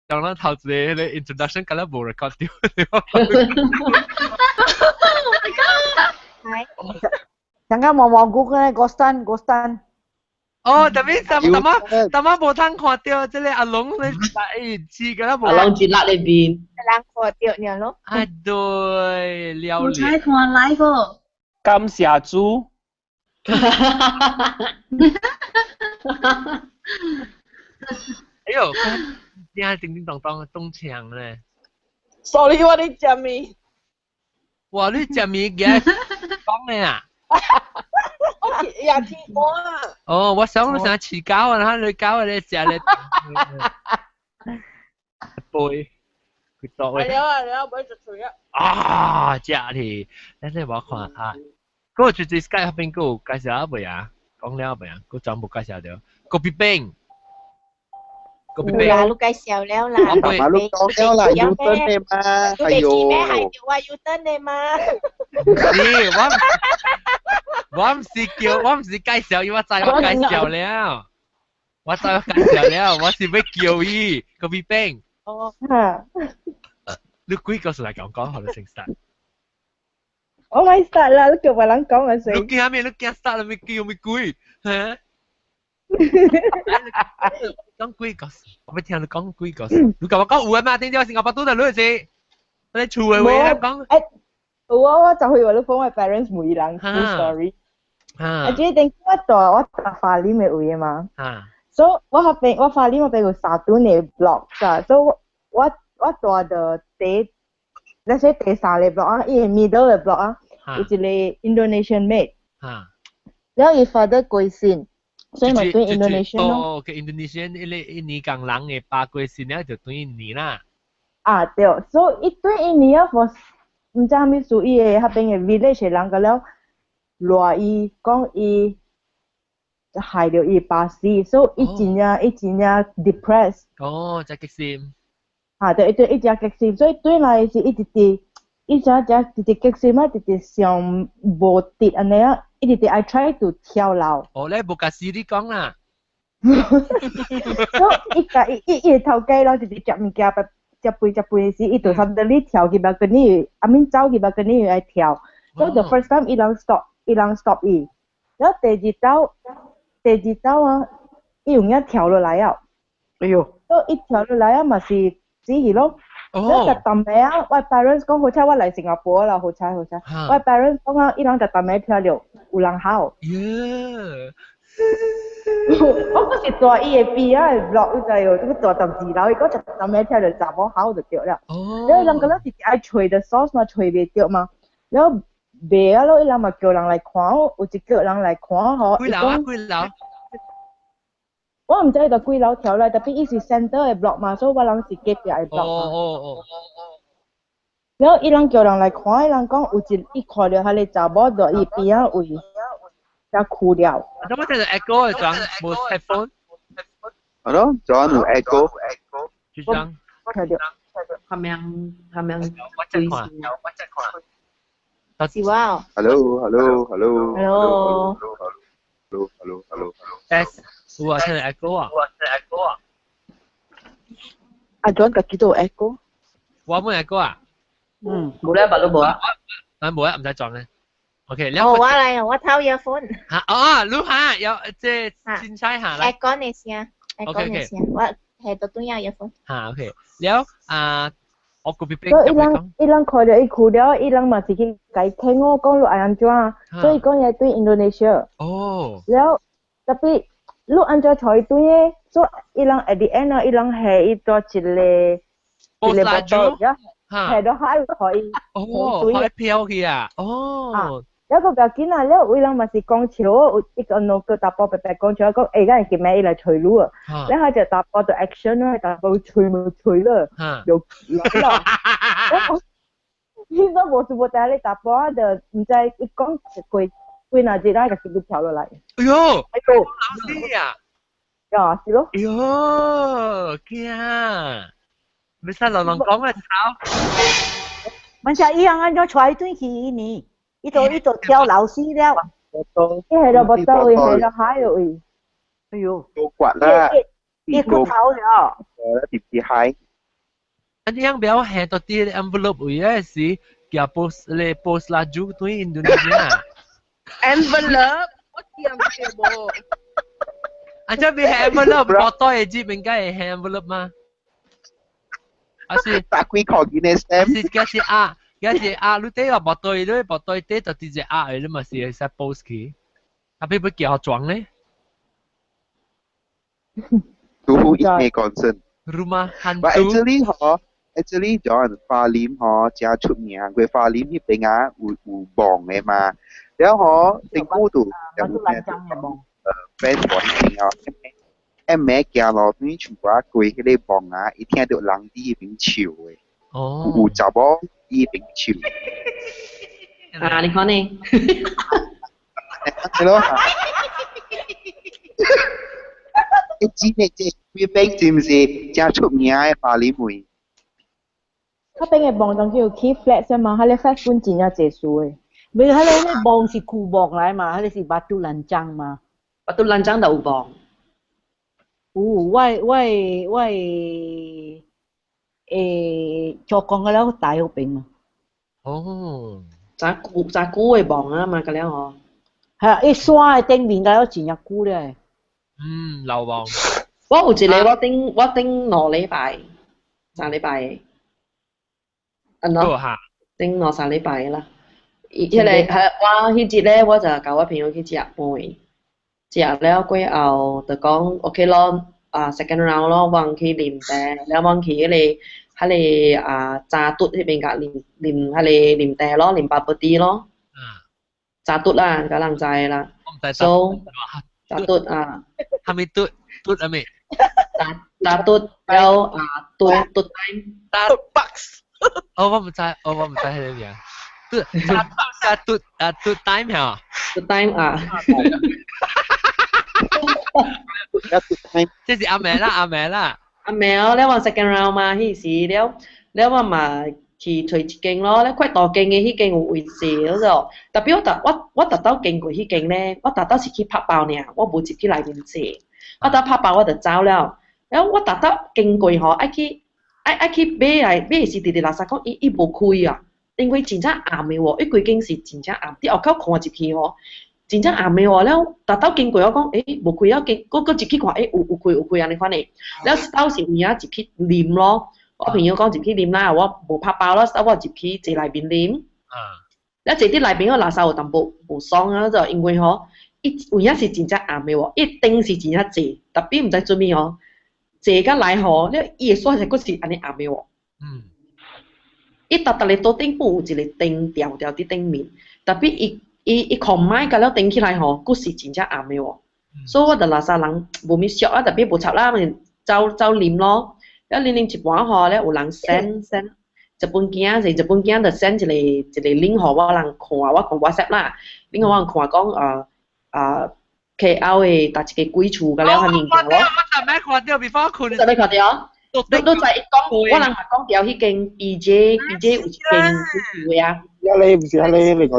講啦頭次你 introduction 咁樣冇 record 掉。陣間望望估咧，Ghostan。哦，特別當冇通看到，即係阿龍你知㗎啦冇。阿龍住辣裏邊。人看到呢咯。啊對，了我才看來個。感謝主。哎呦，點解叮叮當當東牆咧 ？Sorry， 我哋食面。哇！你食面嘅講咩啊？我也聽過啊。哦，我想飼狗啊，嚇你狗你食你。背，佢作嘅。係啊，唔好食除啊。啊，食嚟，你我看啊。嗰個最 Skype 邊個介紹未啊？講了未啊？佢全部介紹咗。個別冰。啦，你介紹了啦。我咪你講了啦，Uton 嘅嘛，係喲。咩係叫話 Uton 嘅嘛？我唔是介紹，因為我知我介紹了，我知我介紹了，我是要叫伊個別冰。哦，你幾個嚟講好你成實？我咪 start 啦，你叫別人講我先。你驚咩？你驚 start 啦？咪叫咪幾？嚇？講幾個？我聽你講幾個？你講我講有啊嘛？點知我新加坡都係女仔，你厝嘅話講。我就去我啲 phone 嘅 parents 每人 full story。啊，即係我法理咪會啊嘛。所以我法理我俾佢3段嘅 blog 㗎，所以我做嘅那些第3個 blog 啊，伊 middle 嘅 blog 啊，有一個 Indonesian mate。然後伊發得貴先。所以咪對 Indonesian 咯。哦，嘅 Indonesian 你講人嘅八貴先咧就對你啦。啊對，所以一對你啊，我唔知係咪屬於嘅嗰邊嘅 village 嘅人個了，話伊講伊害到伊巴死，所以一真呀 depressed。哦，真激心。啊對，一隻激心，所以對嚟是一直激心啊，一直上無跌安尼啊。一直 I try to 跳樓。哦，你冇架事你講啦。所以伊頭家咯，直接食物件，食杯時，伊就suddenly跳起來跟你，I mean 走起來跟你來跳。所以 the first time 伊人 stop 伊，然後第二走啊，伊用一跳落來啊。哎呦！所以一跳落來啊，咪是死去咯。然後就當尾啊，我 parents 講好彩我嚟新加坡啦，好彩。我 parents 講啊，伊人就當尾跳了，有人考。我嗰時做伊嘅 B 啊，blog 就係嗰個做12樓，伊嗰就當尾跳了，查某考就掉了。然後人個咧直接愛吹的 source 嘛，吹袂掉嘛。然後袂啊咯，伊人嘛叫人來看，有一個人來看嗬。幾樓啊？幾樓？我唔知佢幾樓跳啦，特別伊是 center 嘅 block 嘛，所以我人是隔壁嘅 block 嘛。然後伊人叫人來看，伊人講有一看到佢哋查某在伊邊啊位，就哭了。咁我聽到 echo 係講冇 headphone。係咯，仲有 echo。就講。聽到。係咪？我真看。是哇。Hello。有啊，聽到 echo 啊。阿 John 個幾多 echo？ 我冇 echo 啊。冇咧，白都冇啊。冇啊，唔使撞咧。OK，我嚟，我偷your phone。嚇哦，錄下有即係先猜下啦。講你先，講你先，我係度都有 your phone。嚇 OK，แล้ว我個 B B 所以伊人看到伊哭了，伊人嘛是去解聽我講錄安怎，所以講嘢對 Indonesia。哦。แล้ว特別錄安怎才對嘅，所以伊人 at the end 啊，伊人係伊做一個報道，係都係可以。哦，可以飄去啊。哦。有個條件啊，แล้ว伊人嘛是講笑，有一個no個打波白白講笑，講而家係叫咩？伊嚟吹路啊，然後就打波到 action 啦，打波吹咪吹啦，又嚟啦。現在冇全部帶你打波就唔知一講幾哪節啦，就直接跳落嚟。哎呦，老師啊！呀，是咯。哎呦，驚！唔使老人講嘅炒。問下伊人安怎帶轉去呢？伊度跳樓死了。伊係咯，冇得位，係咯，海嘅位。哎呦！多管啦。伊骨頭了。直接海。Anh yang biar hand tu di envelope ya sih, kia post laju tu Indonesia. Envelope. What yang kebo? Aja biar envelope, foto aja bengkai envelope mah. Asyik. Tak kui kau gini stem. Asyik kasi A. Kasi A, lu teh apa botol teh tadi je A, lu masih bisa post ki. Tapi pergi hao juang leh. Tu ini concern. Rumah hantu. But actually John 花莲真出名，佢花莲呢邊有棒嘅嘛，然後政府度有咩？friend 講邊啊？咩行路邊全部過嗰啲棒啊，一聽到人啲邊笑嘅，有查某啲邊笑。啊，你看呢？係咯。你知呢隻佢邊是唔是真出名嘅花蓮妹？他邊嘅棒當叫 key flat 啫嘛，佢哋 flat 本錢有借數嘅。ไม่ใช่เลยเนี่ยบองสิคูบองไรมาเขาเลยสิบัตตุลันจังมาบัตตุลันจังเดาบองว่าจอกองกันแล้วตายเขาเป็นมาโอ้จากูไอ้บองอ่ะมากันแล้วเหรอฮะไอ้ซ้ายเต็งบินกันแล้วจีนยากูเลย老王我有一個我頂2禮拜3禮拜喏頂2-3禮拜啦迄個我迄日咧我就甲我朋友去食飯食了過後就講 OK 咯second round 咯我去啉茶了我去迄個炸嘟迄邊甲啉迄個啉茶咯啉 bubble tea 咯炸嘟啦有人知啦 so 炸嘟係咪嘟係咪炸嘟了嘟 time 炸 box 我唔知係咩啊炸嘟time 嚇嘟 time 即係阿妹啦阿妹了我 second round 嘛迄時了我嘛去推一間咯咧快大間嘅迄間有位置嗰種特別我特登經過迄間咧我特登是去拍包爾我無入去內面坐我特拍包我就走了我特登經過吼愛去買是直直垃圾講伊無開啊因為真正暗嘅喎伊規間是真正暗啲後口看入去吼真正暗嘅喎了特登經過我講無開啊個入去看有開安尼款嘅了到時有影入去啉咯我朋友講入去啉啦，我無拍包咯，我入去坐內邊啉。了坐啲內邊個垃圾有淡薄無爽啊，就因為吼，伊有影是真正暗嘅喎，一定是真正坐，特別唔知做咩哦，坐甲來吼，了伊個煞是佫是安尼暗嘅喎。伊逐個桌頂部有一個燈吊佇頂面，特別伊狂買甲了頂起來吼，佫是真正暗嘅喎。所以我就垃圾人無咪俗啊，特別無插啦，咪走啉咯。了啉一半吼咧有人 send 一本件就 send 一個 link 互我人看我講 WhatsApp 啦 link 我人看講KL 嘅搭一個鬼厝甲了遐物件咯我未看到 before 看你未看到都在講我人咪講掉迄間 BJ 有一間鬼厝嘅啊你唔是你另外一個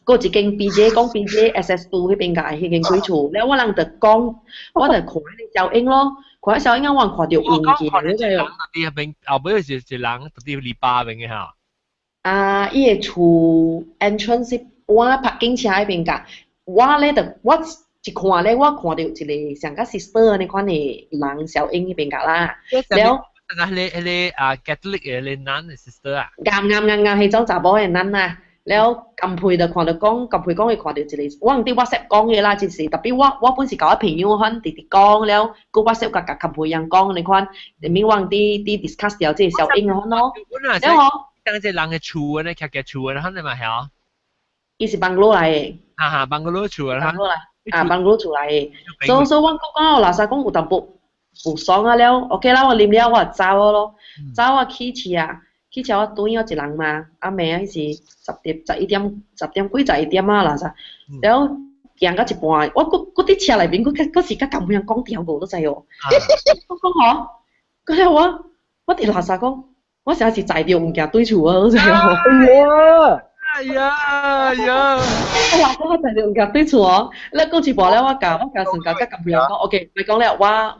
嗰一間 BJ 講 BJ SS2 迄邊嘅迄間鬼厝了我人就講我就看迄個小英咯看小英我看到硬件嗰個特別邊後尾是人特別離巴邊嘅嚇伊個厝 entrance 我拍警車迄邊㗎我咧就我一看咧我看到一個像個 sister 安尼款嘅人小英迄邊㗎啦了迄個Catholic 嘅迄個男嘅 sister 啊啱迄種查某嘅男啊了金佩就看到講金佩講佢看到一個我用啲 WhatsApp 講嘅啦，就是特別我本是甲我朋友可直直講了，個 WhatsApp 甲金佩人講你看，入面我用啲 discuss 掉即係小英嘅咯。然後當隻人嘅厝咧，劇厝咧，肯定咪係伊是bungalow嚟嘅。bungalow 厝啦。bungalow 厝嚟嘅。所以我講垃圾講有淡薄唔爽啊了 ，OK 啦，我啉了我就走咯，走我起車啊。去朝我對我一人嘛，阿妹啊，迄時10點幾11點啊啦，然後行到一半，我佫佇車內面，佫是甲咁樣講條無都知哦。我講嗬，嗰日我佇垃圾講，我成日是載着物件對厝啊，都知哦。呀呀！哎呀，我就係夾對錯，咧講住無咧，我教成教咁樣講，OK，咪講咧，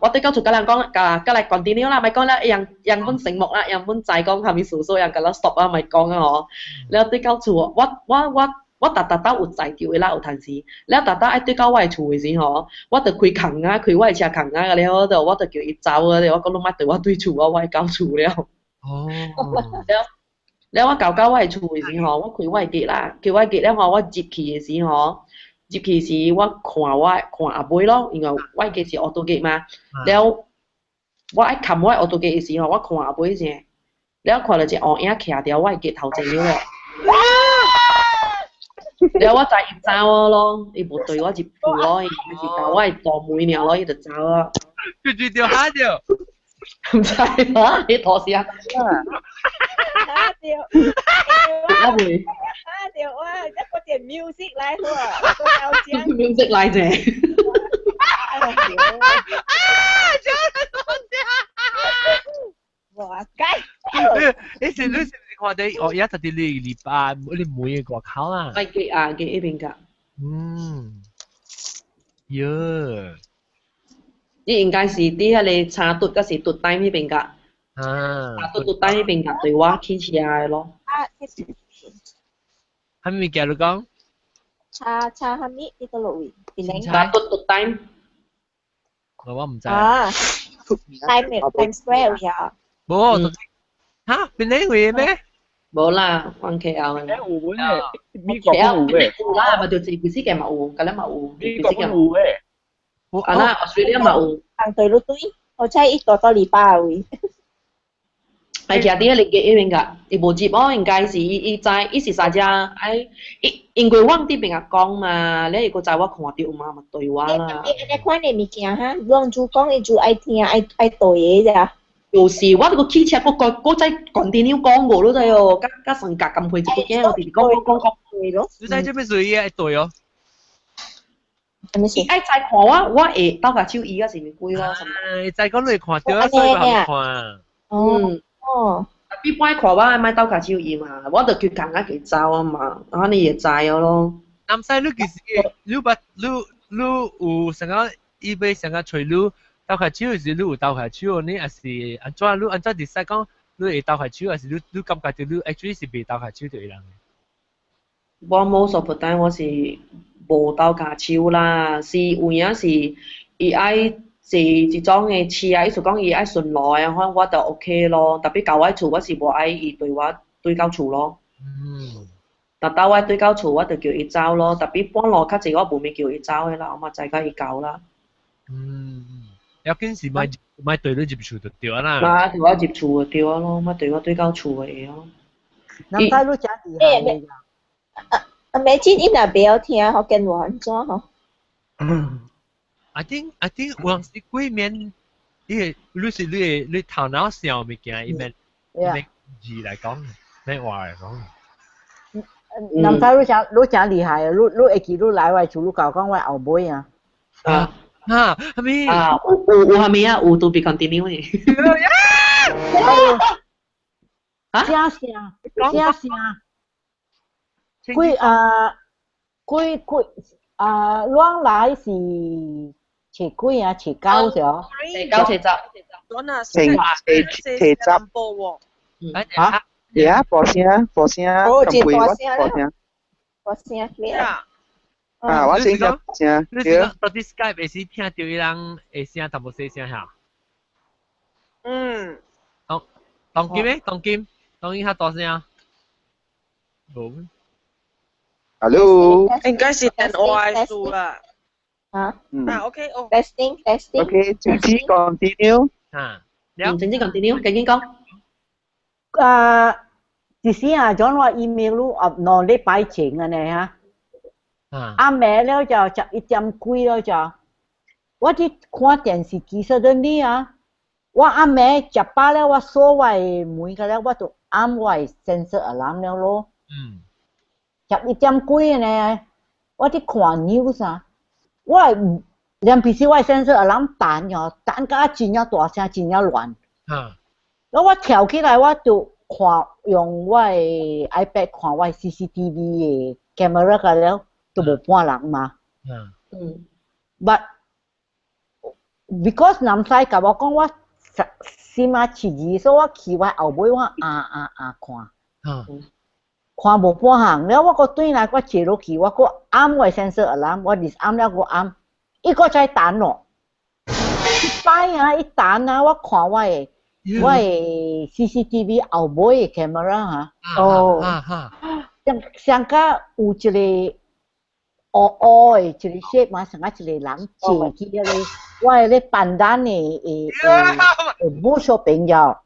我對教做人講，嚟 continue 啦，咪講咧，人本醒目啦，人本再講下面數數，人咁啦 stop 啊，咪講啊我，你對教做，我特有在條嘅啦，有陣時，你特愛對教我係厝嘅時吼，我就開坑啊，開我係車坑啊，了我就叫伊走啊，我講你乜對我對厝啊，我係教厝了。哦。แล้วว่าเก่าว่าไอ้ช่วยสิฮะว่าคุยว่าไอ้เกล่ะคือว่าไอ้เกแล้วฮะว่าจีบขี่สิฮะจีบขี่สิว่าขวาอาบุย咯然後ว่าไอ้เก是ออโต้เกมาแล้วว่าไอ้คำว่าออโต้เกสิฮะว่าขวาอาบุยสิแล้วขวาเลยจะออกแค่เดียวว่าไอ้เก頭前了咧แล้วว่า就要走咯伊無對我接負咯伊是搞我係當妹鳥咯伊就走啊佢住條蝦條唔知啊你陀時啊我會哇一個隻 music 嚟喎music 嚟啫哇雞你是看到我而家特啲禮拜你每個考啊係嘅啊嘅呢邊㗎喲你應該是啲你查讀嗰時讀低呢邊㗎查讀低呢邊㗎對話起起來咯係咪叫你講查係咪呢個路查讀低我唔知time square 呀冇嚇邊啲會咩冇啦翻 KL 嘅有嘅美國有嘅有啦咪就自己時嘅冇有，咁樣冇有，美國有嘅啊啦，Australia 冇有。行對路對，我猜一個禮拜會。係其實啲你嘅呢邊㗎，你冇接哦，應該是伊是啥只？因為往啲邊個講嘛，你如果在我看到嘛，咪對話啦。你看你物件哈，讓主講你就愛聽愛對嘅咋。就是我個汽車個再 continue 講過咯，都有加成格咁配置嘅，我哋講對咯。你在這邊做嘢對哦。伊愛再看我會兜下手伊個是咪貴咯？再講你看到，所以我看。哦。比擺看我買兜下手伊嘛，我就叫更加叫走啊嘛，啊你也知咯。南西你其實你有成個伊要成個隨你兜下手是你有兜下手，你還是安怎你安怎decide講你會兜下手，還是你感覺到你 actually 是未兜下手對人？我冇所負擔，我是無兜下手啦，是有影是伊愛是一種嘅市啊，意思講伊愛順路啊，可能我就 OK 咯。特別到我厝，我是無愛伊對我對到厝咯。但到我對到厝，我就叫伊走咯。特別半路較濟，我無咪叫伊走嘅啦，我咪再甲伊搞啦。要緊是咪對你接觸就對啦。嘛，對我接觸就對咯，咪對我對到厝嘅咯。南大陸真厲害嚟㗎。每天伊若袂曉聽，學跟我安怎吼？I think 有陣時幾面，你是你頭腦想物件，伊面字嚟講，咩話嚟講？南大陸真厲害啊！你會記你來我厝，你教講我後尾啊。係咪？有係咪啊？有都別 continue 嘅。正聲。亂來是切幾啊？切九咗？切九切十。切十。嚇？呀，播聲，咩啊？啊，我先講聲。你是到底 Skype 會是聽到伊人會聲，但無細聲嚇？當金較大聲。冇。Hello。應該是電話數啦。OK， testing。OK，正式 continue。正式 continue，緊緊講。之前啊，將我 email 攞你擺錢啊呢嚇。阿妹了就11點幾了就，我啲看電視機時陣你啊，我阿妹食飽了，我鎖我門個了，我就按我sensor alarm 了咯。11點幾呢，我啲看 news 啊，我連平時我sensor alarm 彈咗，彈到真係大聲，真係亂。然後我跳起來，我就看用我的 iPad 看我 CCTV 的 camera 个了，都无半人嘛。But because 南西甲我讲我先嘛迟疑，所以我去我后尾我看。看无半行，了我个转来我坐落去，我个按我 sensor alarm， 我 disarm 了个按，伊个在弹咯。一摆啊，一弹啊，我看我的 CCTV 后尾的 camera 哈。像甲有一个黑的，一个 shape 嘛，像甲一个人坐去了咧，我的咧板单的武术朋友，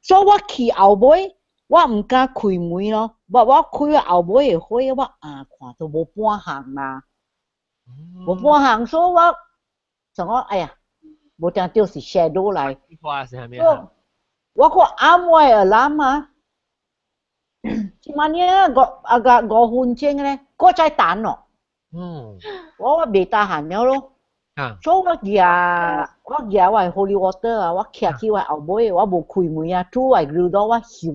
所以我去后尾。我唔敢开门咯，我开后尾的火，我看到无半行嘛，无半行，所以我想讲，哎呀，无定就是 shadow 来。我个暗位而諗啊，即晚呢5分鐘咧，嗰再彈咯。我未得閒了咯。所以我我Holy Water 啊，我徛去我後尾，我無開門啊，拄我grill到我笑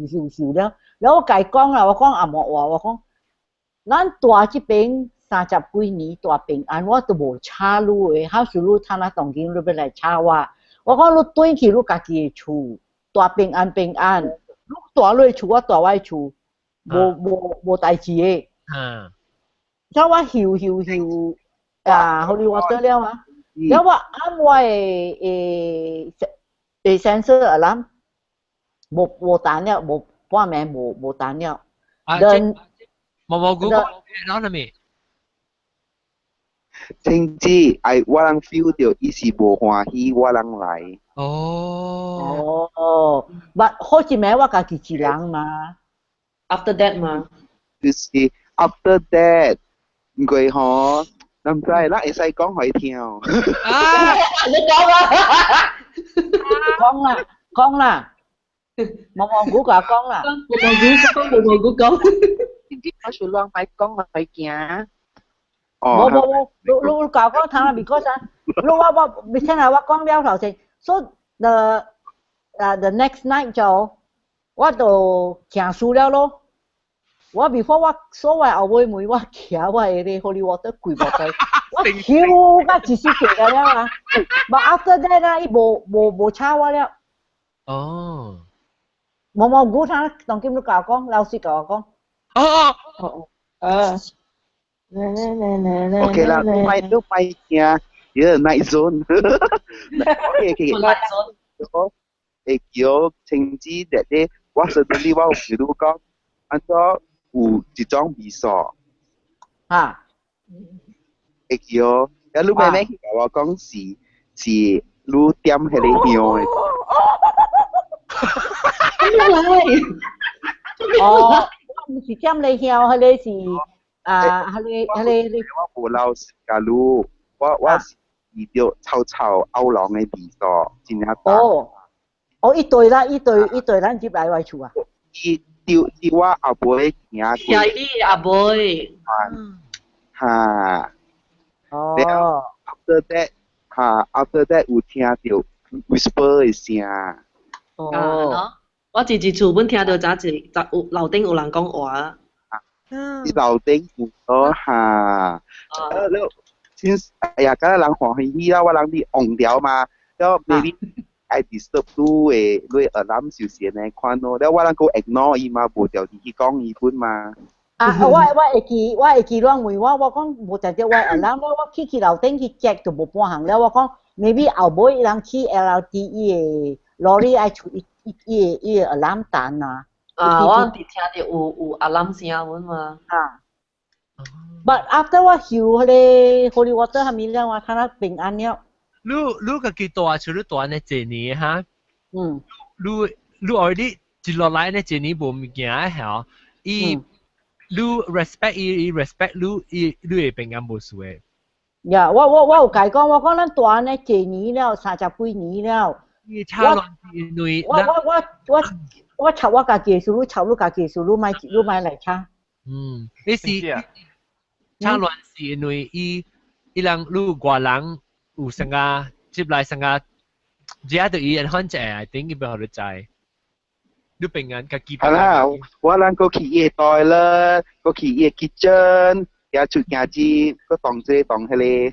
了。然後我甲伊講啦，我講阿莫話，我講，咱大這邊30幾年大平安，我都無插路誒，好少路他那當今你要來插我。我講你轉去你家己誒厝，大平安，你大你厝，我大我厝，無代志誒。所以我笑啊，Holy Water 了啊。แล้วว่าอ้ำว่าเซนเซอร์อะไรโบตานเนี่ยโบว่าแม่โบตานเนี่ยเดินโมกูก็น้องน่ะมีจริงๆไอ้ว่าลังฟีลเดียวอีสิโบ欢喜ว่าลังไหลบัด好似แม้ว่าก็กี่จีรังมา after that มาคือ after that 佢หอน้ำใจละไอ้ใส่กล้องหอยเที่ยวนี่กล้องอ่ะกล้องล่ะมองกูกับกล้องล่ะมองกูกล้องจริงๆเขาสูลองไปกล้องหอยเกี้ยลูกกับกล้องทางนั้นบิโก้ซันลูกว่าไม่ใช่นะว่ากล้องเลี้ยว頭先 so the next night 就我就行輸了咯我 before 我所謂後尾妹我徛我嘅 Holy Water 跪落去，我跳甲一時嘅了啊！but after that 啊，伊無吵我了。冇估他，當今都教我講，老師教我講。OK 啦，都咪聽，有 night zone。會叫情知啲啲，我實際你我有時都講，按照。有一種味素，會叫，一路妹妹去甲我講是你點迄個香誒。我唔是點你香，迄個是迄個。我無老實甲你，我是遇到臭歐郎誒味素，真正大。一對啦，一對咱接來我厝啊。丟我阿妹行過，係阿妹，然後 after that 有聽到 whisper 嘅聲，我自己厝本聽到早時有樓頂有人講話，啲樓頂有哎呀，嗰個人歡喜啦，我人哋忘掉嘛，แล้ว maybe I disturb 你嘅 alarm 少時呢看咯，แล้ว我能夠 ignore 伊嘛，無條件去講伊本嘛。我會記亂問我講無條件我 alarm 我去樓頂去 check 就無半行了，我講 maybe 後尾人去 LRT 嘅 lorry 愛出伊嘅 alarm 彈啊。我哋聽到有 alarm 聲本嘛。But after 我曉嗰啲 Holy Water 係咪咧？我睇得平安了。你個幾大處你大呢一年哈？你 already 接落來呢一年無物件嚇，伊你 respect 伊 respect 你會平安無事嘅。呀，我有解講，我講咱大呢一年了，30幾年了。伊差亂是因為我插我家己嘅事，你插你家己嘅事，你咪嚟插。你是差亂是因為伊人你外人。有成個接來成個，只係對伊人看者，I think 佢比較知。你平安嘅結。係啦，我諗個企業袋啦，個企業 kitchen，也出牙齒，個當這當係咧。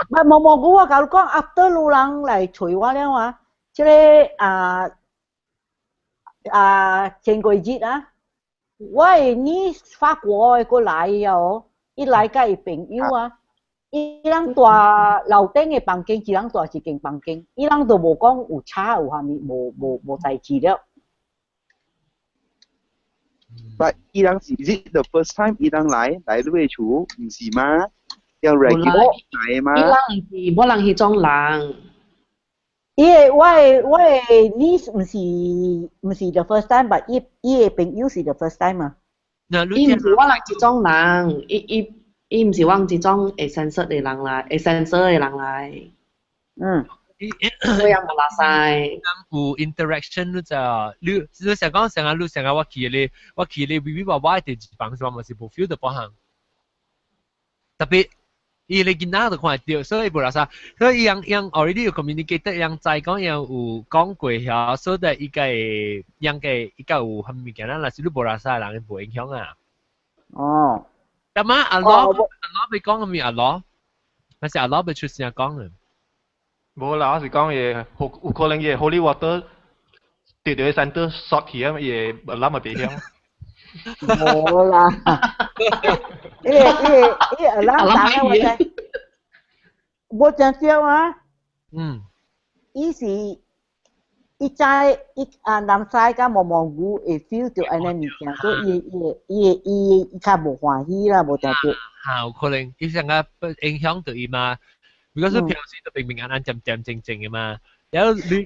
冇，我講 after 路人嚟隨我了啊，即係前個月啊，喂，你法國過嚟哦，一嚟嘅朋友啊。伊人大樓頂嘅房間，一人大一間房間，伊人都無講有差有啥物，無代志了。But 伊人是 is it the first time 伊人來你嘅厝，唔是嗎？有 regular 來嗎？伊人唔是，我人係種人。你唔是 the first time， but 伊嘅朋友是 the first time 啊。伊唔是我人係種人，伊唔是我這種會sensitive嘅人來，會sensitive嘅人來。我也冇拉曬。有 interaction 你成講成日我去你 BB 爸爸第一房是嘛，是冇 feel 到幫行。特別伊你見到就看到，所以冇拉曬。所以樣 already 有 communicate， 樣在講樣有講過下，所以伊個樣個伊個有乜物件啦，但是你冇拉曬人冇影響啊。哦。但係阿羅被講嘅咪阿羅，還是阿羅被出聲講嘅？冇啦，我是講嘢，有可能嘢 Holy Water 對對 center short 起啊，嘢諗咪別響。冇啦，諗打嘅我哋，冇正少啊。伊是伊在南西甲毛毛菇會 feel 到安尼物件，所以伊較無歡喜啦，無正少。有可能伊成個影響到伊嘛。如果說平時就平安靜靜嘅嘛，然後你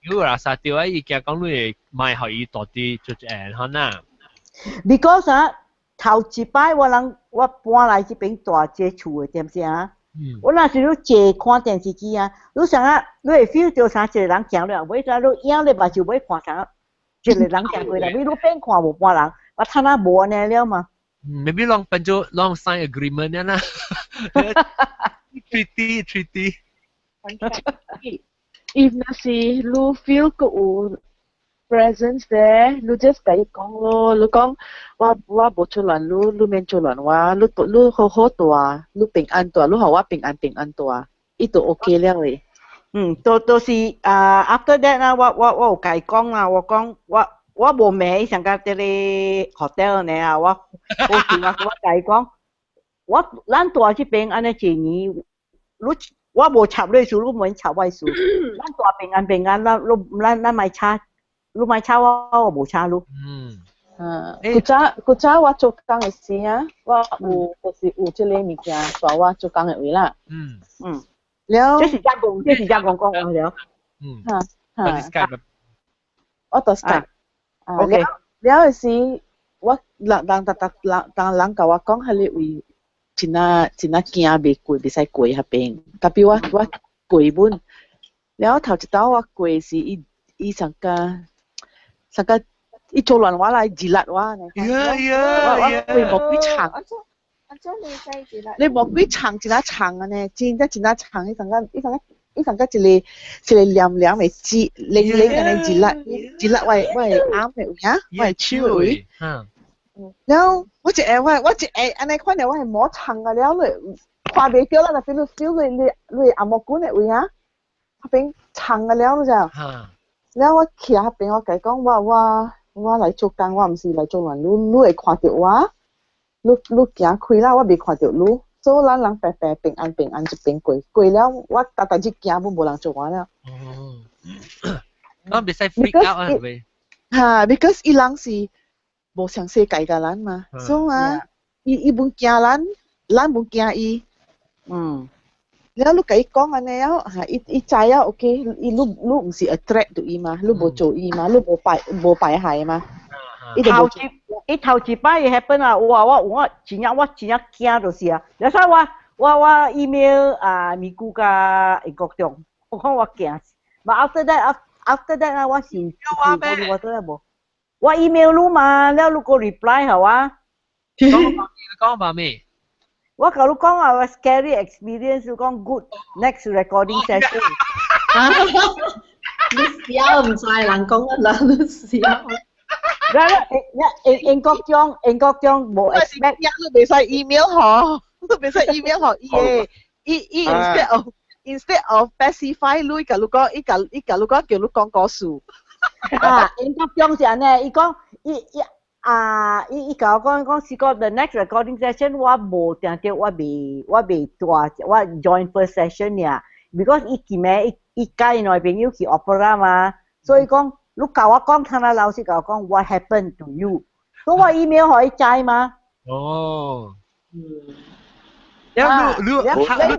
如果話殺掉啊，伊家講你賣可以多啲做可能。Because 頭一擺我搬來這邊大隻厝嘅，點先啊？我那時候坐看電視機啊，你想啊，你會 feel 到啥一個人行了，尾仔你影你嘛就尾看啥，一個人行過來，你邊看無半人，我睇下無安尼了嘛。Maybe 攏變做攏 sign agreement 啦。treaty if 那是你 feel 個有 presence 咧，你 just 甲伊講咯，你講我無出亂，你免出亂我，你好好大，你平安大，你互我平安大，伊就 OK 了誒。都是after that 啊，我有甲伊講啊，我講我無名上甲啲咧 hotel 呢啊，我甲伊講。咱大這邊安尼一年，我無插你數，你免插我數。咱大平安，咱咪插，你咪插我無插你。古早我做工嘅時啊，我就是有這個物件，帶我做工嘅位啦。了。這是加工講了。我到 Skype。OK。了時，我人甲我講係你位。真係驚未過，未使過迄邊。特別我過本，然後頭一道我過是伊上個伊做亂我來自辣我呢。我過無幾長。你無幾長，真係長啊呢，真係長。伊上個一個黏嘅字，你安尼自辣我啱嘅位啊，我手位。然後我一下安尼看到我係摸長啊，然後你看袂到啦，那邊你 feel 你阿莫管嘅位啊，那邊長啊了就，然後我企喺邊我講我嚟做工，我唔是嚟做亂，你會看到我，你行開啦，我未看到你，所以咱人白平安一邊過了，我大隻行都冇人做我了。我未使 freak out 啊，係咪？because 伊人是。無詳細解個咱嘛，所以啊，伊唔驚咱唔驚伊，然後你甲伊講安尼啊，伊知啊 ，OK， 你唔是 attract 到伊嘛，你無做伊嘛，你無敗害嘛，伊頭一擺伊 happen 啊，我真正驚就是啊，有時我 email 咪顧甲英國中，我講我驚，但 after that 啊，我是我都無。我 email 你嘛，แล้ว你個 reply 係嘛？講話咩？我講你講啊 ，scary experience， 你講 good next recording session。你笑唔晒人講啊，你笑。英國冇 expect，你未使 email 嗬，都未使 email 嗬，instead of specify 你甲你講，伊甲你講叫你講個數。英國中是安尼，伊講伊甲我講試過 the next recording session 我無定定我未大我 join first session 呀 ，because 伊見咩伊家內朋友去 opera 嘛，所以講你甲我講，聽下老師甲我講 what happened to you， 所以我 email 可以知嘛。哦。你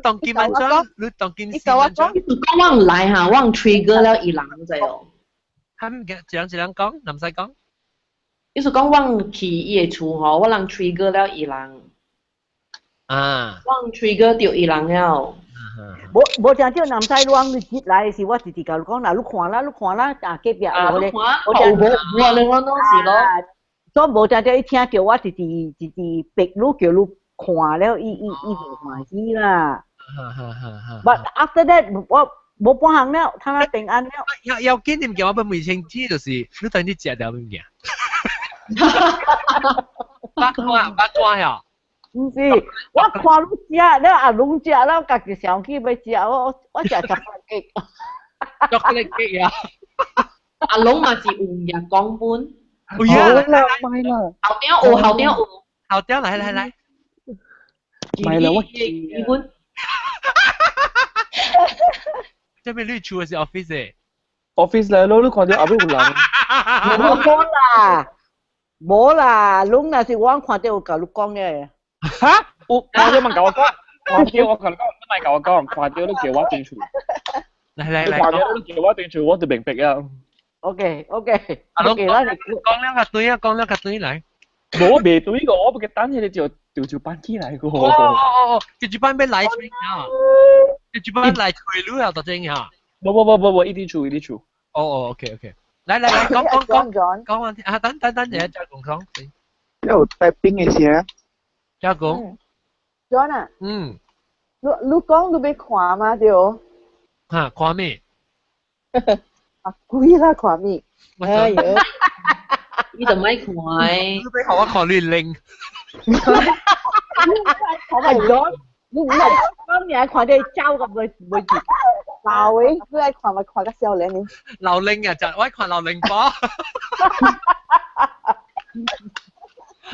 當見文章，你當見視文章。講我唔來嚇，我 trigger 了伊人啫哦。一人講，唔使講。意思講我去伊個厝吼，我人 trigger 了伊人。啊。我 trigger 到伊人了。無正叫南西灣你接來是我直接甲你講，嗱你看啦，啊隔壁我咧，我另外當時咯。所以無正叫伊聽叫我直逼你叫你看了，伊無歡喜啦。But after that 我冇半行了，他那平安了。要緊點叫我不未清知就是你等你食掉物件。八卦呀。唔是，我看你食，了阿龍食，了家己上去要食，我食巧克力。巧克力雞啊！阿龍嘛是有日講本。有呀，買啦。後邊來。買啦，我基本。這邊你住嘅是 office 誒 ？office 嚟咯，你看到後邊有人。冇啦，龍那是我看到有甲你講嘅。嚇！我看到咪甲我講，看到我同你講，唔係甲我講，看到你叫我進去。嚟，看到你叫我進去，我就明白啊。OK，阿龍講兩個對嚟。冇未對個，我嘅單嘢你就調住班機嚟個。調住班俾嚟吹啊！調住班嚟吹路啊，特正啊！冇，一啲處。OK。嚟，講完啊！等陣再講。有帶冰嘅先。再講。John 啊。嗯。你講你要看嗎？對。嚇，看咩？啊，貴啦，看咩？哎呀！你就咪看。你俾我看亂令。我咪咗，你唔係今日看啲招咁會結。老誒，你愛看咪看個少年呢？老令啊，就我看老令波。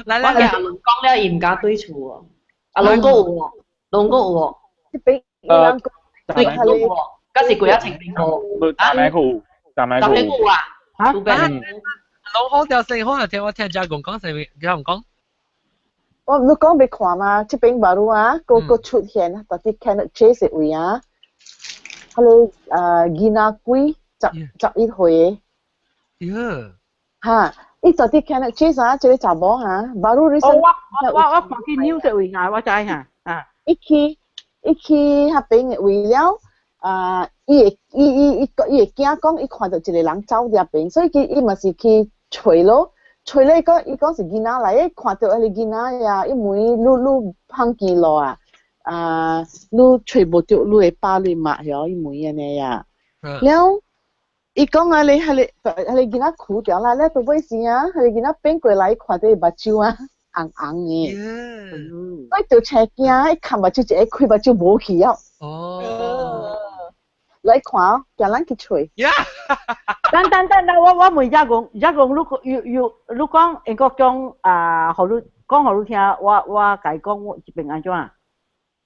來，阿龍講了，伊唔敢對厝喎。阿龍哥有喎。即俾兩個對佢有喎，嗰時佢一情邊個？大買股啊？嚇？龍好條聲，好聽我聽家公講成，家公講。我你講俾看嘛，即邊巴魯啊，個出現，但係 Kenneth Chase 位啊，佢囡貴11歲嘅。嚇，伊就啲 Kenneth Chase 啊，即係查某嚇，巴魯你先。我看見 news 位啊，我知嚇。一去嗰邊為了伊會驚講，伊看到一個人走入邊，所以伊嘛是去找咯。除了伊講是囡仔嚟，看到迄個囡仔呀，因為你碰見咯你找無到你會爸你媽曉，因為安尼呀。了，伊講你迄個囡仔哭掉啦，咧到尾時啊，迄個囡仔變過來，看到伊目睭啊紅嘅，所以就車驚，伊看目睭一個開目睭無去啊。來看哦，叫咱去吹。等，我問一講，你講英國中好你講好你聽，我解講我一邊安怎啊？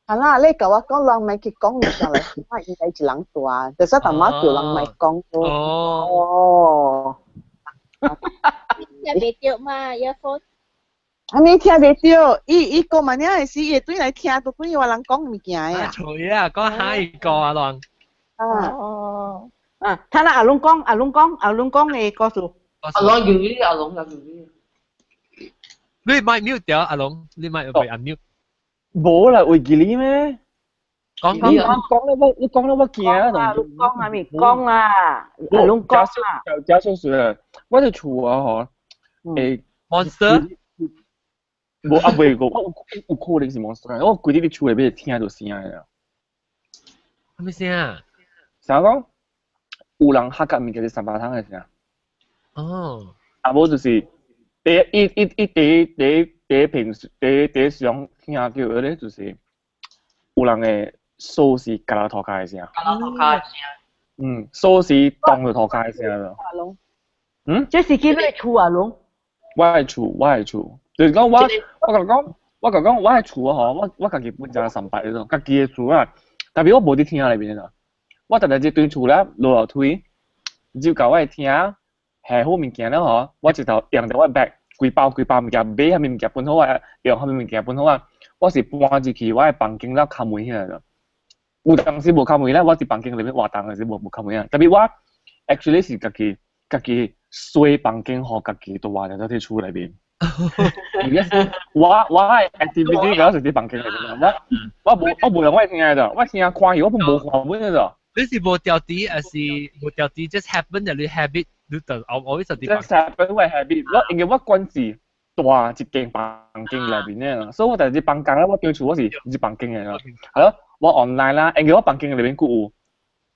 係啦，你甲我講人咪去講就上嚟，我應該一人大，就說大媽叫人咪講哦。聽袂到嘛？要放。還沒聽袂到，伊講乜嘢是伊對來聽，都對話人講物件呀。吹啊，講下一個啊，浪。睇下阿龍講嘅故事。阿龍叫你。你咪 mute 掉阿龍，你咪被 unmute。冇啦，會記你咩？講你講我驚啊！龍講係咪講啦？阿龍講啦。假少少啊，我哋厝啊嗬，monster。冇啊，未個，我有可能是 monster，我規啲厝裏邊聽到聲啊。係咪聲啊？啥講？有人黑甲物件是三巴湯嘅聲。哦。啊，無就是平時第上聽叫嘅咧，就是有人嘅鎖匙夾到頭殼嘅聲。夾到頭殼嘅聲。鎖匙當到頭殼嘅聲咯。這是幾多厝啊？龍？我係厝，就是講我講，我係厝啊！嗬，我家己本身上班嗰種，家己嘅厝啊，特別我冇啲聽裏邊咯。我特特只對厝咧落落推，就搞我聽係好物件啦嗬，我直頭用到我 bag。規包物件，買下面物件本好啊，用下面物件本好啊。我是搬入去我嘅房間了，開門起來了。有當時無開門咧，我喺房間裏面活動嘅時無開門啊。特別我 actually 是家己睡房間和家己都話喺厝裏邊。我係 activity 嗰時喺房間裏邊，我無用我聽嘅咋，我聽看戲我冇開門嘅咋。你是無掉啲，還是無掉啲 just happen 就你 habit。你就我啲即係本位係邊？我因為我關係大一間房間裏邊咧，所以我第一房間咧，我對厝我是房間嘅啦。係咯，我 online 啦，因為我房間裏邊有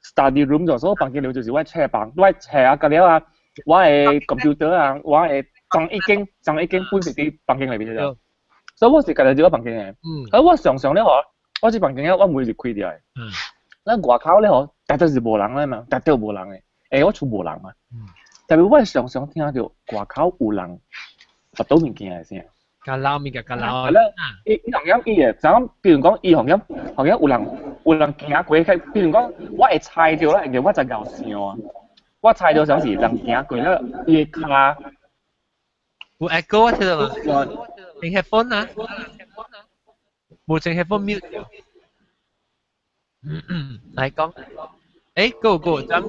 study room 咗，所以我房間裏邊就是我車房，我車啊嗰啲啊，我係 computer 啊，我係裝一間本實啲房間裏邊嘅。所以我是隔住我房間嘅。咁我常常咧我啲房間咧，我每日開掉嘅。嗱外口咧絕對是無人咧嘛，絕對無人嘅。誒我厝無人嘛。特別我常常聽到外口有人拔到物件嘅聲，夾撈物件，夾撈。係啦，伊行業伊嘅，就咁，比如講伊行業有人行過，比如講我會猜到啦，人哋我就搞笑啊，我猜到想是人行過啦，伊嘅卡有 echo 啊，聽到嘛？用 headphone 啊，冇整 headphone mute 掉。嚟講，go 咁。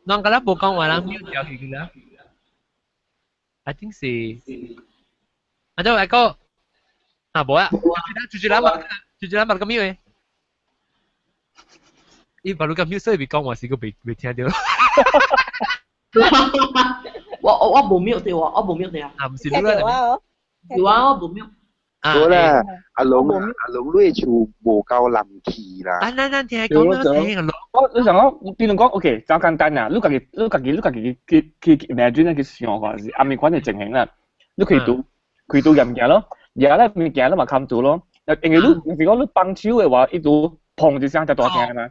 น้องก็รับบุกกองว่าแล้วมิวเดียวอีกแล้ว I think อาจจะไอ้ก็บอกอ่ะจุดแล้วมันก็มิวอีบาลูกับมิว所以被講話是個被聽到我冇瞄對我冇瞄對啊唔是你啦有啊我冇瞄好啦，阿龍你厝無夠人氣啦。咱聽講啦，你想講，比如講 ，OK，就簡單啊，你家己去 imagine 去想下，是阿面款嘅情形啦，你可以讀人嘅咯，然後咧物件你嘛看到咯，因為你講你放手嘅話，一度砰一聲就大聲嘛，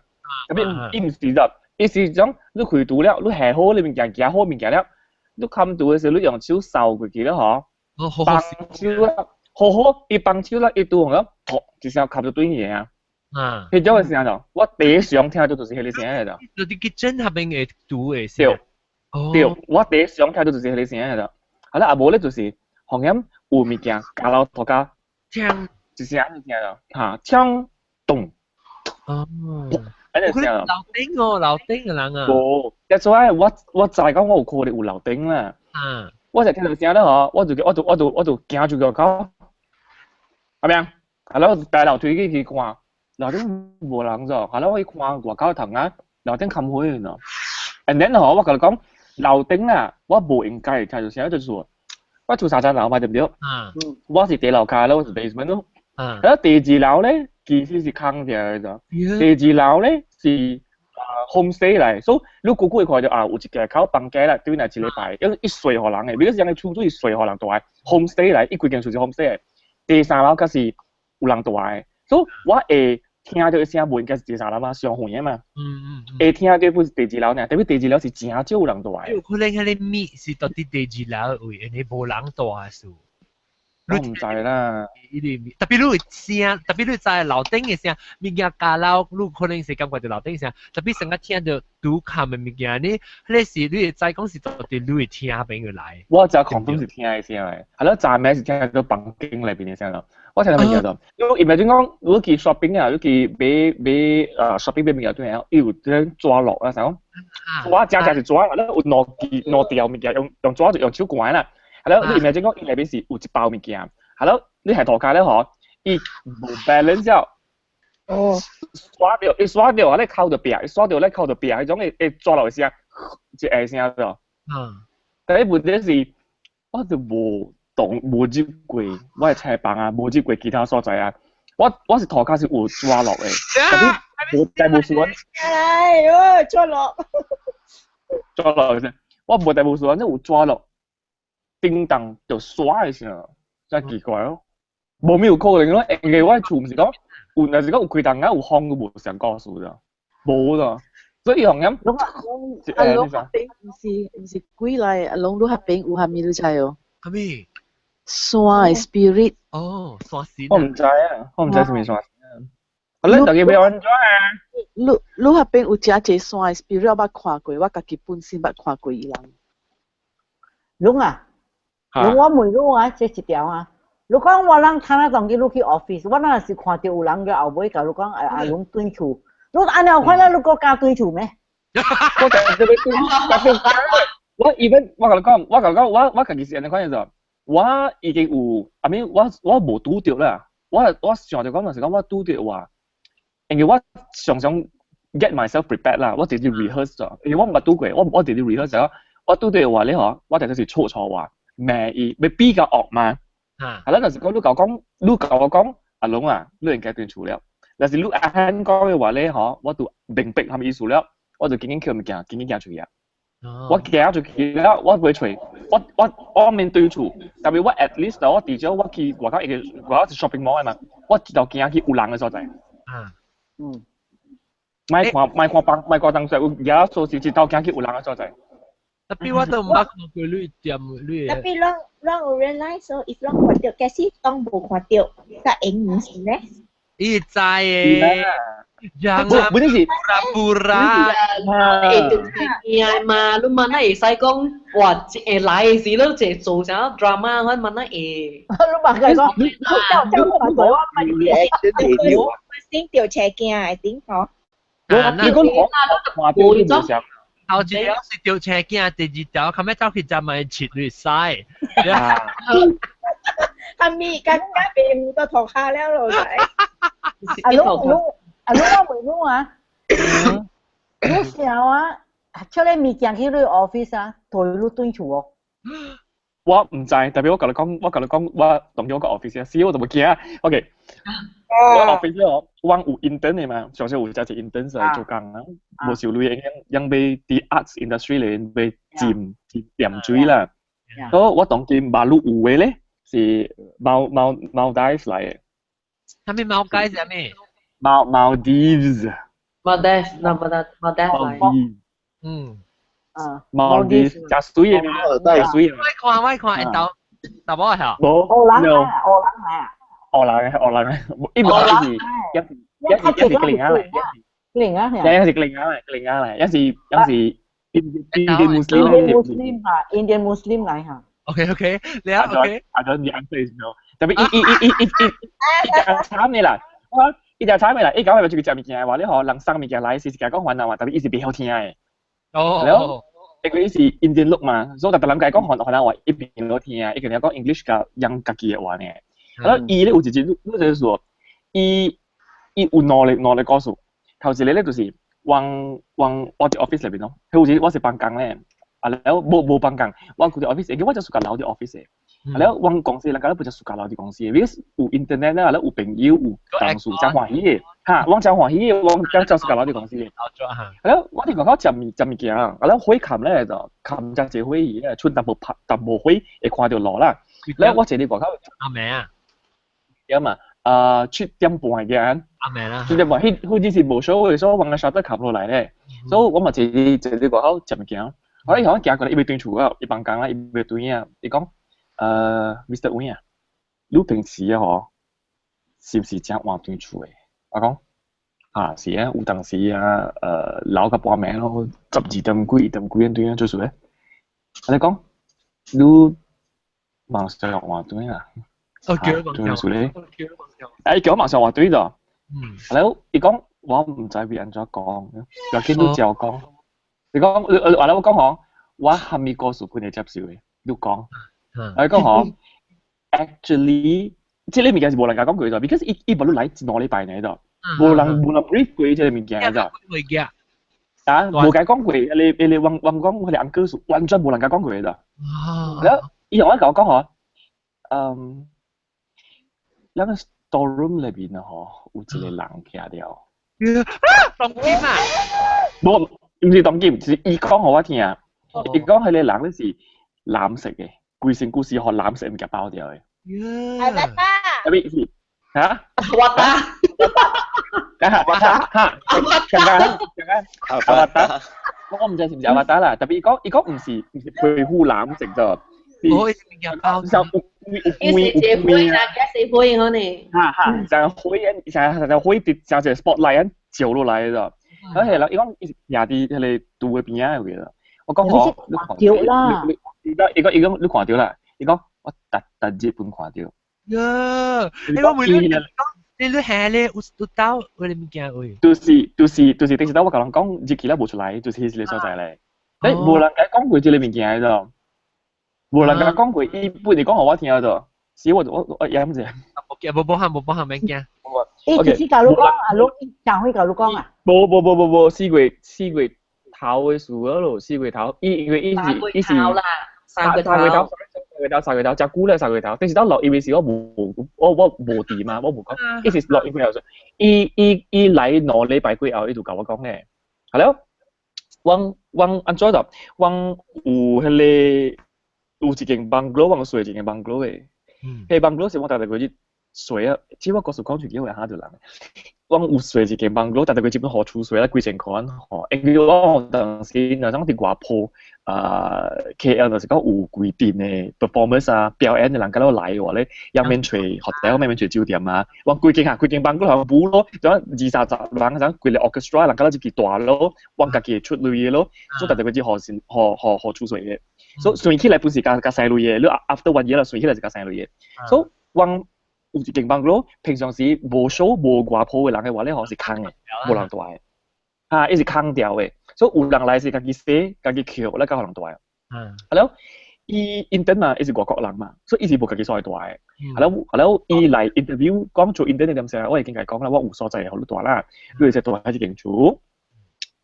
咁邊伊唔是啫，伊是講你可以讀了，你下好你物件，夾好物件了，你看到嘅時候你用手掃過去咯，嗬，放手啦。好，伊放手啦，伊拄紅咗，噗一聲吸到對嘢啊！迄種嘅聲就，我第一想聽到就是迄個聲嚟就。就啲kitchen下邊嘅讀嘅聲。對，我第一想聽到就是迄個聲嚟就。係啦，阿無咧就是紅音有物件夾到頭家，聽一聲就聽到，嚇，槍動。哦。嗰個聲。樓頂嘅人啊。冇，一早咧我就係講我有可能有樓頂啦。我就聽到聲咧嗬，我就驚住個口。係咪啊？係咯，大樓梯去看，樓頂無人咗，係咯，我去看外口藤啊，樓頂冚開咗。and then 嗬，我同你講，樓頂啊，我無應該睇到聲就做，我做啥樓嘛對唔對？我是第樓卡咯，我是 basement 咯。係咯，第二樓咧，其實是空嘅啫。第二樓咧是homestay 嚟，所以你估會看到啊，有一間口房間啦，對面係一禮拜，因為一睡荷人嘅，如果是人哋出租一睡荷人大 homestay 嚟，一規間厝是 homestay 嘅。第三樓嗰是有人住嘅，所以我會聽到一聲唔應該是第三樓嘛，上遠嘅嘛。會聽到不是第二樓呢，特別第二樓是真少有人住嘅。有可能喺你面是到啲第二樓位，你冇人住嘅數。我唔知啦。特別你會聲，特別你在樓頂嘅聲，物件加樓，你可能是感覺到樓頂聲，特別成日聽到拄冚嘅物件，你是你會知講是到底你會聽邊個來。我就confirm是聽嘅聲嘅，係咯，站名是聽到房間裏邊嘅聲咯。我聽到物件就，因為唔係點講，如果去 shopping 啊，如果去買shopping 買物件都係，有啲抓落啊，成抓正是抓，係咯，有攞掉物件，用抓就用手關啦。係咯，你唔係點講，伊裏邊是有一包物件，係咯，你係頭家咧嗬，伊冇 balance 之後，刷掉，你扣到壁，刷掉你扣到壁，嗰種會抓落嘅聲，一下聲咗。第一問題是，我就冇接過，我係車房啊，冇接過其他所在啊，我是頭家是有抓落嘅，但係冇數。抓落嘅啫，我冇大冇數，即係有抓落。叮當就刷嘅時候，真係奇怪咯。冇有可能咯，嘅我厝唔是講，有陣時講有開燈啊，有風都冇上告訴咋，冇咋。所以紅飲，阿龍嗰邊唔是鬼嚟，阿龍嗰邊有下面都猜哦。係咪？山 spirit。哦，山神。我唔知啊，我唔知係咪山神。我咧就叫俾我安咗啊。你下邊有真濟山 spirit，我捌看過，我家己本身捌看過伊人。龍啊，龍我問你啊，這一條啊。如果我人睇得當佢去 office，我那是看到有人嘅後尾甲你講阿龍對厝，你安尼有看到你個家對厝咩？我就係對厝，我 even 我甲你講，我家己是安尼看嘅就，我已經有，阿咪我無拄着啦，我想就講就是講我拄着話，因為我常 get myself prepared 啦，我直接 rehearse 咗，因為我唔係拄過，我直接 rehearse 咗，我拄着話你嗬，我就係錯話，咩要比較惡嘛。係啦，有時講你教我講，阿龍啊，你應該斷除了。有時你阿漢講嘅話咧，嗬，我就明白係咪意思了，我就緊叫物件，緊叫出嘢。我行出去了，我會除，我面對住，特別我 at least 我至少我去外口是 shopping mall 嘛，我知道行去有人嘅所在。買看當時有嘢做時，知道行去有人嘅所在。特別我都唔捌看過你點你。特別讓有 realize 說，if 讓看到，假使當冇看到，個影唔是咧？伊知嘅。Jangan pura-pura. Iya mà lu mana sai con quạt lại gì đó chỉ做啥 drama 佢mana lu mà cái con cháu mà tuổi我先調斜鏡，I think 嗬。你講話標都冇上。頭一條是調斜鏡，第二條後尾走去就咪切亂晒。係咪更加變到頭下了老仔？啊，我問你啊，你想啊，出嚟物件去你 office 啊，同你對厝哦。我唔知，特別我同你講，我當咗個 office 啊，死我就冇驚啊。OK， 我 office 咧，我有 intern 嘅嘛，上次有隻 intern 嚟做工啊，冇少女ยัง被啲 arts industry 嚟被佔水啦。所以我當見馬路有嘅咧是貓 dive 嚟嘅。係咪貓街係咩？Maldives。Maldives。Maldives 加水嘅嘛，加水嘅。我看，到冇係？冇。荷蘭係啊。荷蘭嘅，一係是另外嚟，另外係。一係另外嚟，一係 Indian Muslim 嚟嚇。OK， 你啊 OK。I don't the answer is no。特別慘嘅啦，伊就慘嘅啦，伊講係咪做佢食物件話，你可能送物件來是講華人話，特別伊是比較聽嘅。哦。因為伊是 Indian look 嘛，所以特別諗計講華人話一邊都聽啊，伊個人講 English 嘅用家己嘅話呢。然後伊咧有一隻，你就說，伊有能力告訴，頭時你咧就是往我隻 office 裏邊咯，佢好似我是辦公咧，啊แล้ว冇辦公，我佢隻 office，我就屬留啲 office，แล้ว往公司人家都不就屬留啲公司，because 有 internet 咧，แล้ว有朋友有同事真歡喜嘅，嚇，我真歡喜嘅，我就屬留啲公司嘅，แล้ว我哋講講就物件，แล้ว會冚咧就冚就隻會議咧，春淡無會會看到路啦，แล้ว我這裡講講阿妹啊。嘛，7點半嘅人，7點半，佢之前冇所謂，所以揾個 shuttle 冚落嚟咧，所以我咪直個口接物件，我一行行過嚟，伊未斷厝啊，伊辦公啦，伊未斷啊，伊講，Mr. Win 啊，你平時啊嗬，是唔是正換斷厝嘅？我講，是啊，有當時啊，留個半名咯，12點幾、1點幾咁斷做數咧，你講，你網上換斷啊？我叫佢仲有數咧，叫我馬上話對咗。แล้ว伊講我唔知別人怎講，又見到就講，你講話咧我講嗬，我係咪告訴佢哋接受嘅？你講，你講嗬 ，actually 即係呢物件是冇人家講佢咗 ，because 伊冇嚟自我呢排嚟咗，冇人 brief 佢即係物件咗。啊，冇解講佢，你話講佢哋 uncle 完全冇人家講佢咗。แล้ว伊用一講嗬，有個 storeroom 裏邊啊，嗬，有一個人企了。當劍啊！冇，唔是當劍，是伊講我聽啊。伊講佢哋人咧是藍色嘅，規身故事學藍色唔夾包掉嘅。阿達達。特別是嚇？我打。阿瓦達，我唔知是唔是阿瓦達啦，特別伊講唔是皮膚藍色啫。我一定要包。就灰啦，加死灰可能。就灰，就灰跌，就隻 spotlight 照落嚟啫。咁係啦，伊講廿啲喺你度嘅邊啊有嘅啦。我講我，你看到啦。伊講你看到啦，伊講我特日本看到。呀，我每日你下咧有到我哋物件喂。就是，頂時到我甲人講日期啦無出來，就是迄個所在咧。誒，無人甲講過即個物件啫。無人甲講過，伊本嚟講互我聽啫。是我飲者。冇幫行物件。誒，就是甲你講啊，你上回甲你講啊。冇，四月頭嘅事咯，4月頭，因為伊是三月頭，真久啦3月頭，但是到落因為是我無地嘛，我無講，伊是落因為有伊來2禮拜幾後，伊就甲我講咧，係咯，我安怎就，我有迄個有一間 bungalow， 我住一間 bungalow 嘅，迄 bungalow 是我逐個月住啊，只我告訴講住幾位下就人。我有住一間 bungalow，但係佢基本好處水啦，幾千塊吼。因為我當時那種啲外鋪KL 就是講有規定嘅 performance 啊，表演嘅人咁樣來嘅話咧，要免除 hotel， 免除酒店啊。我規間 bungalow 係補咯，就20-30人，就規個 orchestra 人咁樣就幾大咯，我家己出類嘅咯，所以但係佢啲好處水嘅。所以算起來本是加細類嘅，你 after 1 year 啦，算起來就加細類嘅。所以我有一間 bungalow，平常時無 show 無外鋪嘅人嘅話咧，可能是空嘅，無人住嘅，伊是空掉嘅，所以有人來是家己寫、家己橋咧，較可能住嘅。係咯，伊 intern 嘛，伊是外國人嘛，所以伊是無家己所在住嘅。係咯，伊來 interview 講做 intern 點先，我已經甲講啦，我有所在好多住啦，你就住喺一間厝。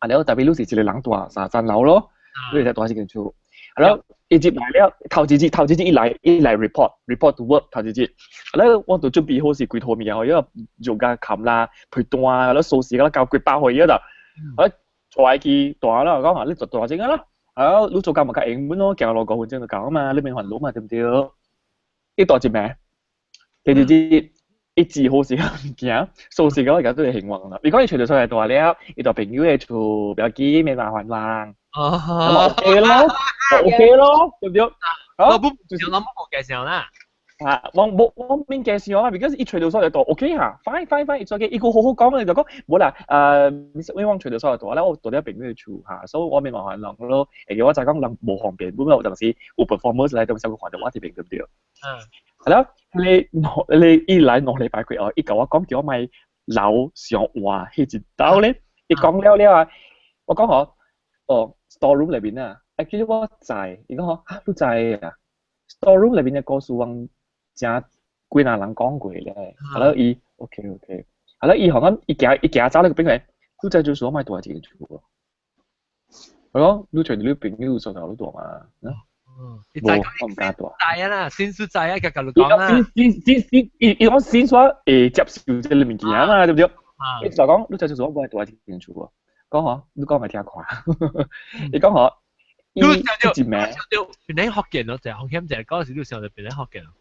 係咯，特別你是一個人住3樓咯，你就住喺一間厝。係咯。一接來了，頭一節一來 report to work 頭一節，แล้ว我就準備好是幾套嘢，因為做架琴啦、陪單啊，แล้ว掃時啦，教佢包去嗰度，我坐喺佢單啦，講話你做單正啦，แล้ว你做架咪架英文咯，教落個文章就教啊嘛，你明還攞嘛對唔對？呢單節咩？第二節一字好時間唔見，掃時嗰個都係幸運啦。如果你除咗上嚟單了，你就朋友嚟做比較幾咩麻煩啦。咁咪 OK 咯，OK 咯，對唔對？我不想諗我介紹啦。我免介紹啊，because 一除到所有度 OK 嚇 ，fine，it's OK，一個好好講你就講，冇啦，因為我除到所有度咧，我到底朋友處嚇，所以我咪麻煩人咯。而我就講人冇方便，本來有陣時有 performance 嚟，咁就換到我這邊對唔對？係咯，你一來2禮拜幾後，一嚿我講叫我咪樓上話起一刀咧，一講了啊，我講我storeroom 裏邊啊 ，actually 我在，你講嚇都在啊 ，storeroom 裏邊嘅故事我正幾難人講過咧，係咯，伊 OK，係咯，伊行咁一行走咧個邊個，都在就是我買多一件厝喎，係咯，你隨你朋友手頭都多嘛，我唔敢多。在啊啦，先在啊，個你講啦。伊講先說接受這個物件嘛，對唔對？你就講你在就是我買多一件厝喎。講下，你講咪聽下。你講下，你接咩？原來學嘅咯，就係紅險就係嗰陣時都上就變咗學嘅咯。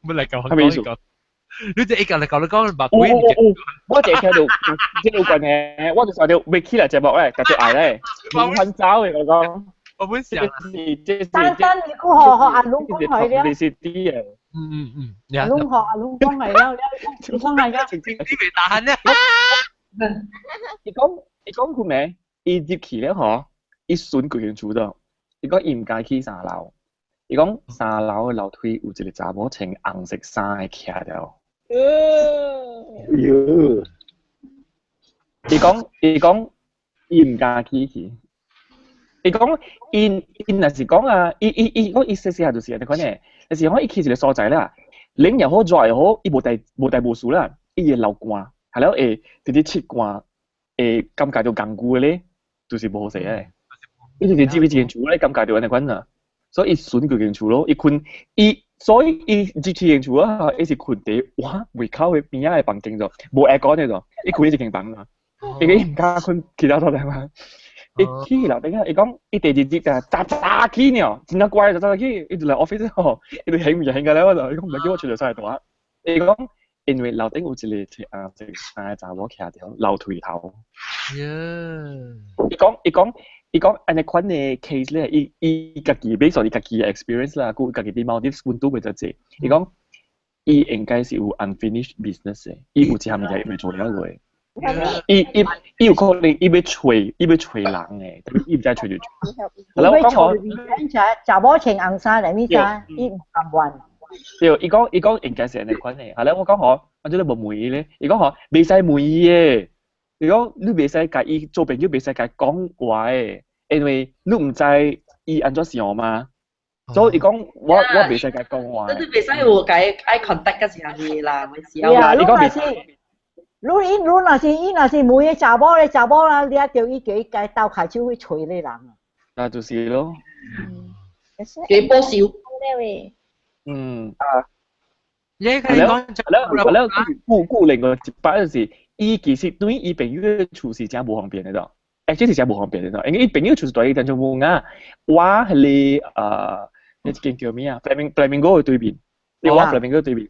乜嚟講？係咪意思？你就一個嚟講，你講白鬼。我淨係聽到即係好近嘅，我就上到 Vicky 嚟節目咧，繼續嗌咧，五分走嘅我講。我本時啊，單單你個學阿龍講係咧。你識啲啊？阿龍學阿龍講係啦，你講係噶。啲未打痕咧。你講佢咩？伊入去咧嗬，伊選幾間厝度。伊講伊唔介去3樓。伊講3樓嘅樓梯有一個查某穿紅色衫嘅徛咗。伊講伊唔介去。伊講伊若是講啊，伊講伊試下就是你講咧，但是講伊去一個所在啦，冷又好熱又好，伊無帶無事啦，伊會流汗，係咯直接切汗。感覺到堅固嘅咧，就是冇好食嘅。伊就知間厝咧，感覺到安尼款啊，所以伊選佢間厝咯，所以伊入去間厝啊，伊是困地，哇，門口嘅邊仔嘅房間咗，冇aircon嘅咗，伊困一間房啦，伊唔敢困其他地方。一起樓頂啊！伊講伊第二節就扎起呢，真係乖就扎起，伊就嚟 office 後，伊就興唔興㗎咧？我就伊講唔係叫我出嚟晒度啊！伊講因為樓頂有一個成查某徛條樓梯頭。伊講安尼款嘅 case 咧，伊家己俾所伊家己嘅 experience 啦，佢家己啲 Maldives 本都袂得濟。伊講伊應該是有 unfinished business 嘅，伊有一項物件未做了嘅。伊有可能伊要吹人誒，但係伊唔知吹住。伊要吹人才，查某穿紅衫嚟咩衫？伊唔甘願。對，伊講應該是安尼款嘅。後來我講我做你無問伊咧，伊講我未使問伊嘅。伊講你未使甲伊做朋友，未使甲講話誒，因為你唔知伊安怎想嘛。所以伊講我未使甲講話。你未使有甲伊 eye contact 嗰時候是啦，咪時候。你講未使。你若是每個查某啦，你一叫伊叫伊介鬥下手去捶你人啊。那就是咯。幾波少？你可以講顧另外一擺就是伊其實對伊朋友嘅處事真無方便嘅咯，即係真無方便嘅咯，因為伊朋友處事對伊真係冇啊。我係你你一間叫咩啊 ？Flamingo 嘅對面，你話 Flamingo 對面。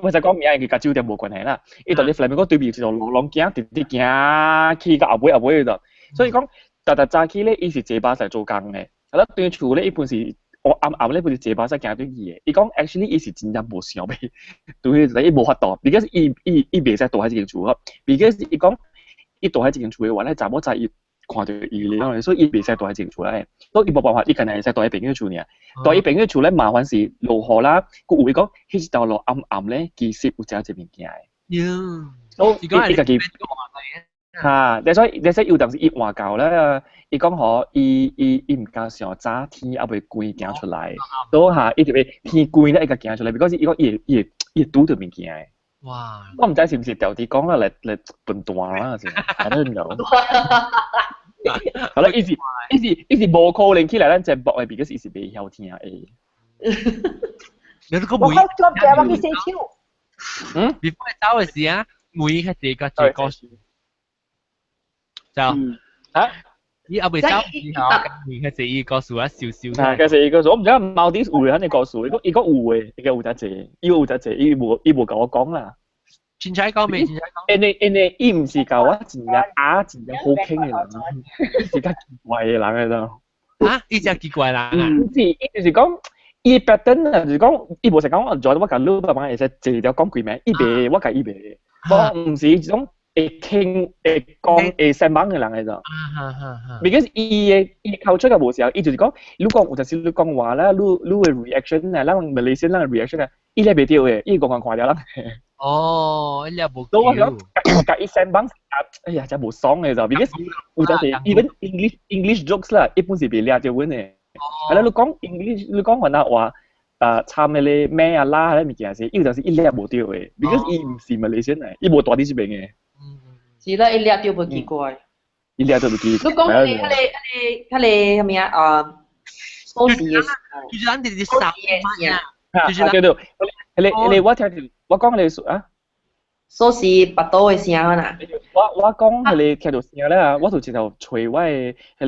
我就講名，佢甲酒店無關係啦。伊同你 Flamingo 對面就路行行，直行去到後尾嗰度。所以講，早起咧，伊是坐巴士做工嘅。係啦，對厝咧，伊本是我暗咧，本是坐巴士行對伊嘅。伊講 actually 伊是真正無想要，對伊無法度 ，because 伊袂使住喺一間厝咯。because 伊講伊住喺一間厝嘅話咧，查某仔伊看到伊咧，所以伊袂使住喺一間厝咧。所以伊無辦法，伊淨係使住喺朋友厝呢。住喺朋友厝咧，麻煩是落雨啦，佢會講迄條路暗咧，其實有只一物件嘅。所以伊家己嚇，所以有當時伊換教咧，伊講好，伊唔夠上早天也袂關行出來，都嚇伊特別天關咧，伊個行出來，because 伊講伊拄到物件嘅。哇！我唔知是唔是掉啲講啦嚟笨蛋啦，先，I don't know。係咯，伊是無可能起來，咱真博嘅，because 伊是袂曉聽誒。你個梅，我去洗手。before 走嘅時啊，梅係第個最高數。就嚇，伊後尾走之後，梅係第二個數啊，少少。係，嘅第二個數，我唔知貓啲會肯定個數，伊個有嘅，伊個有得謝，伊無甲我講啦。前仔講未？伊唔是教我真正好傾嘅人，伊是較奇怪嘅人嚟咯。嚇？伊只奇怪人啊？唔是，伊就是講，伊白燈啊，就是講，伊無成講我做，我甲老闆會使借條講幾名，伊袂，我甲伊袂。我唔是一種會傾會講會成網嘅人嚟咯。because 伊口出嘅無時候，伊就是講，如果有陣時你講話啦，你嘅 reaction 啊，咱Malaysian 咱嘅 reaction 啊，伊咧袂掉嘅，伊講看咗啦。哦，你又冇叫，甲伊成網，哎呀，真無爽嘅就 ，because 有陣時 even English jokes 啦，一般是袂了就穩嘅。係啦，你講 English， 你講話參嘅咧咩啊啦，嗰啲物件先，有陣時一了無掉嘅 ，because 伊唔是Malaysian嚟，伊無大啲出邊嘅。是啦，一了掉無奇怪。一了就唔奇怪。你講係咩啊？蘇士嘅，就是咱哋啲手乜嘢？叫做你我聽住，我講你啊。蘇士巴多嘅聲啊！我講你聽到聲咧，我就直頭隨我嘅近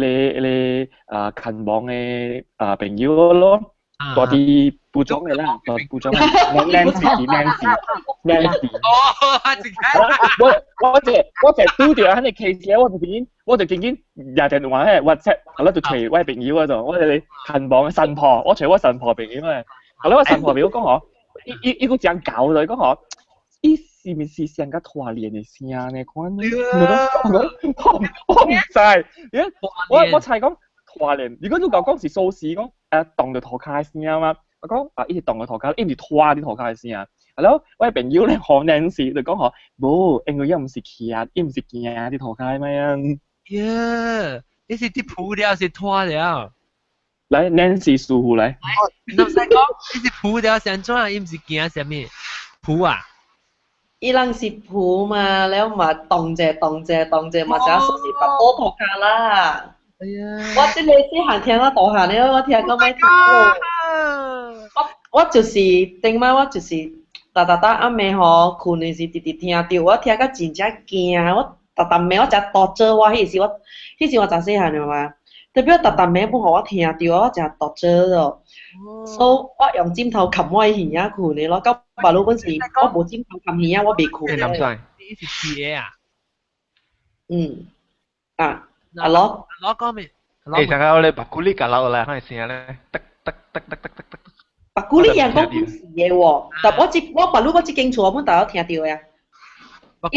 網嘅朋友咯，多啲補充嘅啦，多補充。Nancy。我就拄住喺你 case 我就見廿電話咧，WhatsApp，係咯，就隨我朋友嗰度，我哋近網嘅神婆，我隨我神婆朋友咧，係咯，我神婆朋友講我，伊個正搞就講我，伊是唔是成個拖連嘅聲呢？我唔知，我猜講拖連，如果你講是數字講動到拖卡嘅聲啊嘛，我講伊是動到拖卡，伊唔是拖啲拖卡嘅聲啊。係咯，我朋友咧好Nancy就講我，冇，因為伊唔是徛，伊唔是行啲拖卡咩啊？呀，你是啲鋪了是拖了？來 Nancy 師傅來。老實講，你是鋪了成怎啊？伊唔是行啥物？鋪啊？伊人是鋪嘛，แล้ว嘛動者嘛，成日說是把多拖卡啦。哎呀！我真係只行聽得多下咧，我聽講咩聽我就是頂擺我就是。打暗暝吼，困的是直直聽到，我聽甲真正驚，我特暝我食豆汁我迄时我真细汉了嘛，特别特暝本互我听着我食豆汁咯，所以我用枕头冚我耳仔困的咯。到白露本时我无枕头冚耳仔，我袂困。男仔，你是 TA 啊？阿羅講咩？誒，成日我哋白古力夾落嚟，開聲咧，得。白古力人講故事嘅喎，但我白露我即間厝我本大家聽到嘅。白古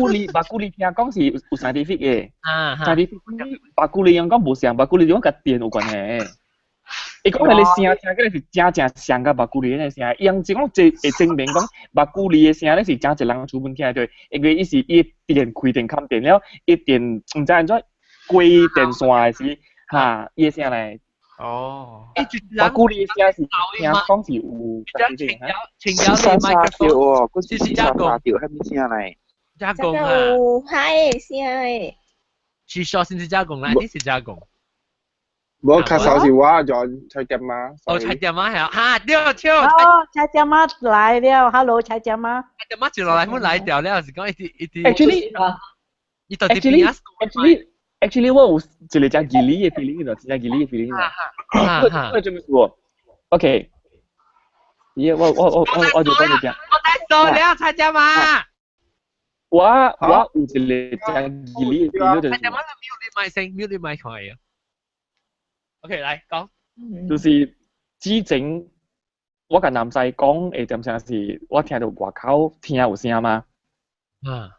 力聽講是有 scientific 嘅，scientific 白古力人講無像，白古力用甲電有關係。伊講係你聲聽起來是正像甲白古力嘅聲，伊用即講會證明講白古力嘅聲咧是真一人厝本聽對，因為伊是伊電開電冚電了，伊電唔知安怎歸電線嘅時，嚇伊嘅聲嚟。哦，白古力嘅聲是聽講是有請教你麥克風喎，嗰時沙沙調係咩聲嚟？加工啊，係聲誒。是說先至加工啦，你是加工。我卡手是我咗菜店嘛。哦，菜店嘛係啊，嚇掉跳。哦，菜店嘛來了 ，hello 菜店嘛。菜店嘛就落來，我來掉了，是講一啲。Actually 我有一個只吉利嘅 feeling 咯，只吉利嘅 feeling 咯。我做咩事 ？OK， 我就講你講。我帶走了菜店嘛。我有一個只吉利嘅 feeling 就係。菜店嘛mute 你麥可以啊。OK， 來講。就是之前我甲男仔講誒點聲是，我聽到外口聽有聲嘛。แ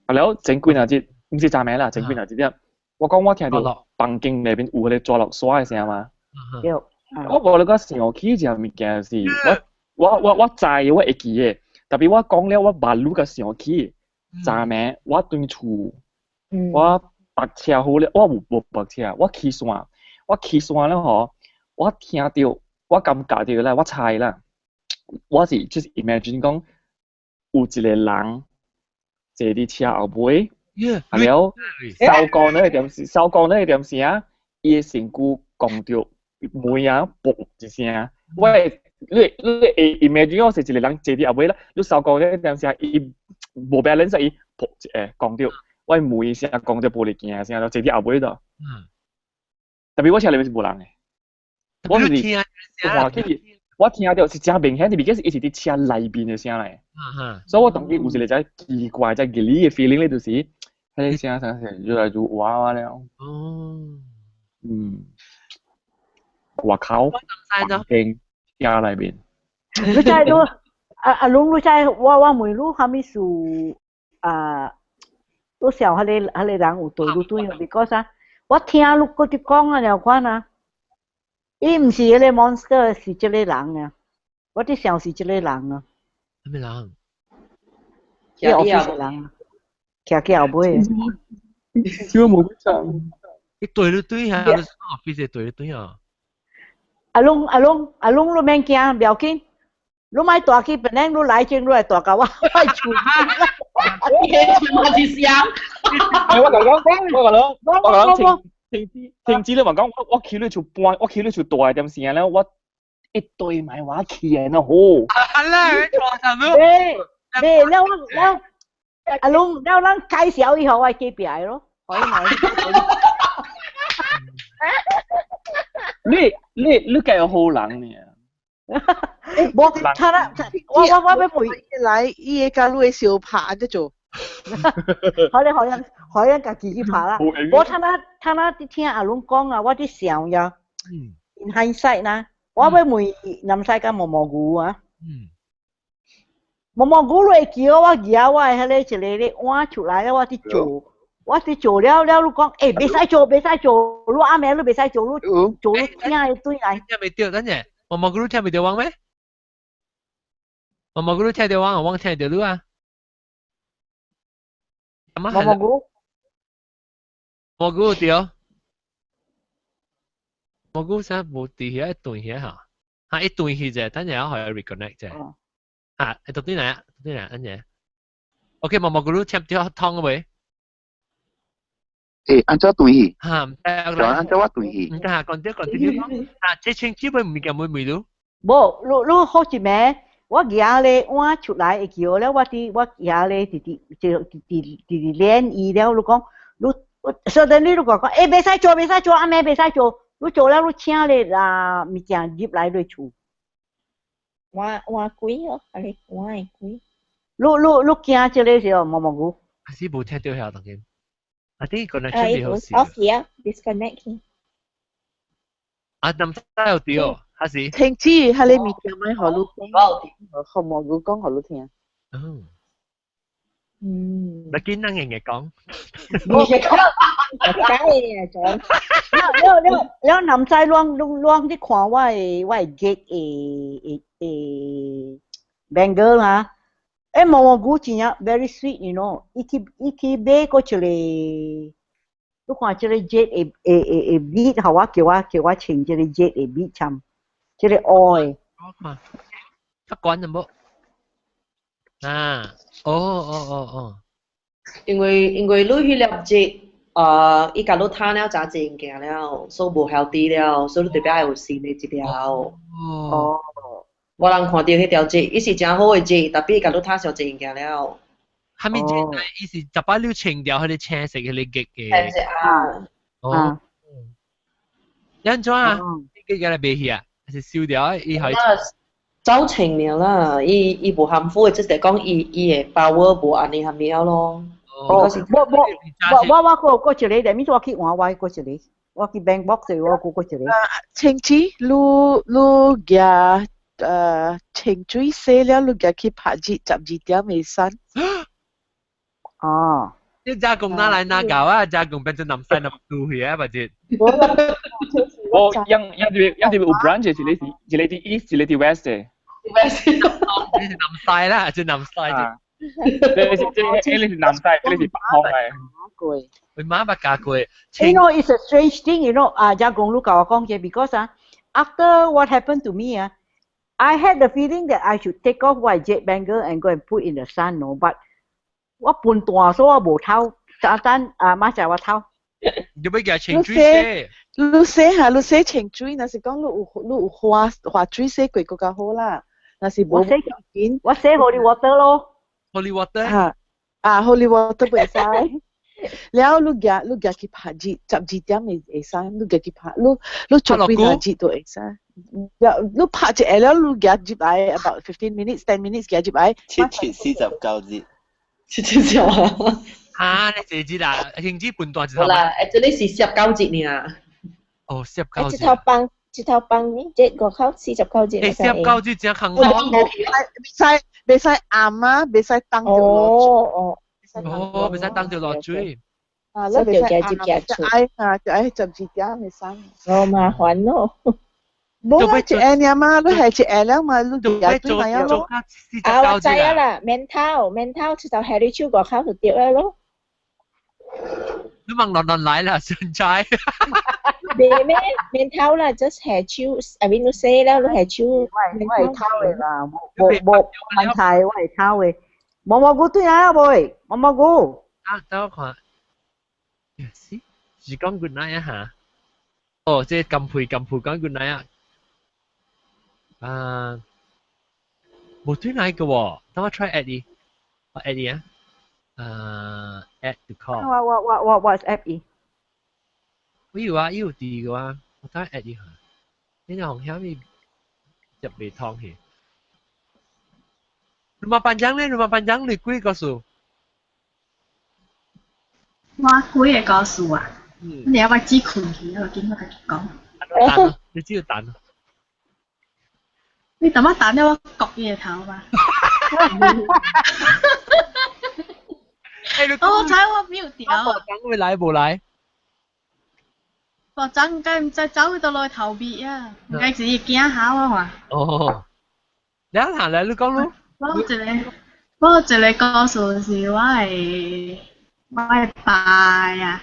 ล้ว前幾日節，唔是昨暝啦，前幾日節。我講我聽到房間裏邊有嗰啲抓落沙嘅聲嘛。我無你講想起一樣物件是，我知我會記嘅，特別我講了我馬路嘅想起，昨暝我對厝，我白車好咧，我無白車，我騎線咧嗬，我聽到我感覺到啦，我猜啦，我是就是 imagine 講有一個人坐啲車後尾。了，收工咧點時啊？伊成句講到每啊啵一聲，喂，你 imagine 我是一個人坐啲後尾啦，你收工咧點時啊？伊無 balance 伊啵講到，喂每一聲講到玻璃鏡嘅聲，就坐啲後尾度。特別我車裏面是無人嘅，我聽到是真明顯，因為是一直啲車內邊嘅聲嚟，所以我當時有一個真奇怪、真吉利嘅 feeling 咧，就是迄個聲越來越娃了。外口環境車內邊。你知都阿龍，你知我問你，係咪屬都小迄個人有對你對嘅，because 啊，我聽你嗰啲講啊，了款啊。伊毋是迄個 monster， 是即個人啊！我啲想是即個人啊。咩人？即個 office 人啊，徛後尾。我冇講。你對你對下，office 對你對啊。阿龍，你免驚，唔要緊。你買大去，本來你來前你來大甲我厝。我是想。我講。停止你話講，我企你厝搬，我企你厝大點聲咧，我一堆買話企嘅咯，好。係啦，你錯曬咯。你阿龍，你咱介紹以後我記別嚟咯，可以冇？你計有好人呢？冇，他啦，我要陪來，伊個路嘅小拍得做。可能家己去拍啦。我他那聽阿龍講啊，我啲想呀，in hindsight 啦，我要問南西甲毛毛菇啊。毛毛菇嚟叫我搖我係咧一個咧換出來我啲做了，你講誒，別使做，你阿妹你別使做，你做你聽一堆嚟。聽未到，等陣，毛毛菇聽未到講咩？毛毛菇聽到講，我聽到你啊。毛菇掉，蘑菇啥冇地下一段嘢嚇，嚇一段嘢啫，等陣可以 reconnect 啫。嚇，係讀啲嚟啊，讀啲嚟，等陣。OK，蘑菇都 tap 掉湯未？按照段嘢。嚇，唔得啦。按照我段嘢。唔得，講啲講。嚇，即係清朝唔係咁會唔到。冇，你好似咩？我牙咧碗出来会叫了，我牙咧直练伊了，你讲你说等你如果讲，袂使做，阿妹袂使做，你做了你请咧物件入来你厝。换贵哦，阿你换会贵。你惊这个是毛毛菇？还是冇聽到下當然。I think connection 比好少。off 呀 ，disconnect。啊，咁真有啲還是？聽知係你物件咪好你講，好毛菇講好你聽。你見能人嘅講。你嘅講，假嘅講。แล้วนำใจล่วงที่ขวาว่าเก๊กbanger นะ毛毛菇真係 very sweet you know อีเบ้ก็เฉลยลูกความเฉลยเจ็ดบีทเขาว่าเกี่ยวว่าเชิงเฉลยเจ็ดบีทชำเฉลยออยถ้าก่อนจะบอก因為你去了節伊甲你貪了真濟物件了，所以無 healthy 了，所以你特別有心的這條。我人看到迄條節，伊是真好嘅節，特別伊甲你貪上濟物件了。係咪節？伊是十八了清掉佢哋青色嘅你激嘅。青色啊。有怎啊？你激嘅嚟賣去啊？還是燒掉？伊係。走清了啦，伊無含苦嘅，即係講伊嘅 power 無安尼含了咯。我過一個，咪我去換位過一個，我去 bank box 我過一個。青枝，你夾青水洗了，你夾去拍熱12點未散。哦。你加工哪來哪搞啊？加工變成南西南都去啊，或者。哦，yang di branch 是你啲 east 是你啲 west 嘅。west。你是南西啦，即南西啫。你是南西，你是北方嘅。佢媽不嫁過。You know, it's a strange thing, you know. 加工你教我講嘅 because after what happened to me I had the feeling that I should take off my jet banger and go and put in the sun, no. But 我半大所以我冇偷，陣媽就話偷。你要叫清水洗。你洗清水，那是講你有花水洗過更加好啦。那是冇洗件，我洗 holy water 咯。holy water。holy water 袂使。แล้วลูก去拍熱12點會使，你去拍，你做幾下熱都會使。你拍一下了，你入來 about 15 minutes 10 minutes 入來。49熱。切啊！你自己啦，興子半段就好啦，這裡是19節呢。哦，19節。一頭幫呢，即個口49節。49節只行路。袂使暗啊，袂使當條落水。袂使當條落水。你袂使就愛12點未生。麻煩咯。冇啦，一下爾嘛，你係一下了嘛，你就入對咪啊咯。我知啊啦，面頭就係你超過口就掉啦咯。你問亂來啦，順仔。咩咩面頭啦 ，just 係超，I mean 你寫啦，你係超。我係偷嘅啦，冇問題，我係偷嘅。毛毛菇對啊，喂，毛毛菇。等我看。是講 good night 啊嚇。哦，即係撳配講 good night 啊。冇對奶嘅喎，等我 try add 啲，我 add 啲啊。add to call。我 add 啲。我有啊，有啲嘅話，我等 add 啲下。呢個紅蝦咪入味湯去。rumah panjang你幾個數？我幾個個數啊？你有個指困去，我見我繼續講。你知道蛋啊？你等我蛋咗我焗嘢頭嘛？我猜我表掉。博長會來冇來？博長唔知走到來頭別啊，唔計自己驚下我話。哦，你一行嚟你講咯。我一個個數是我係拜啊。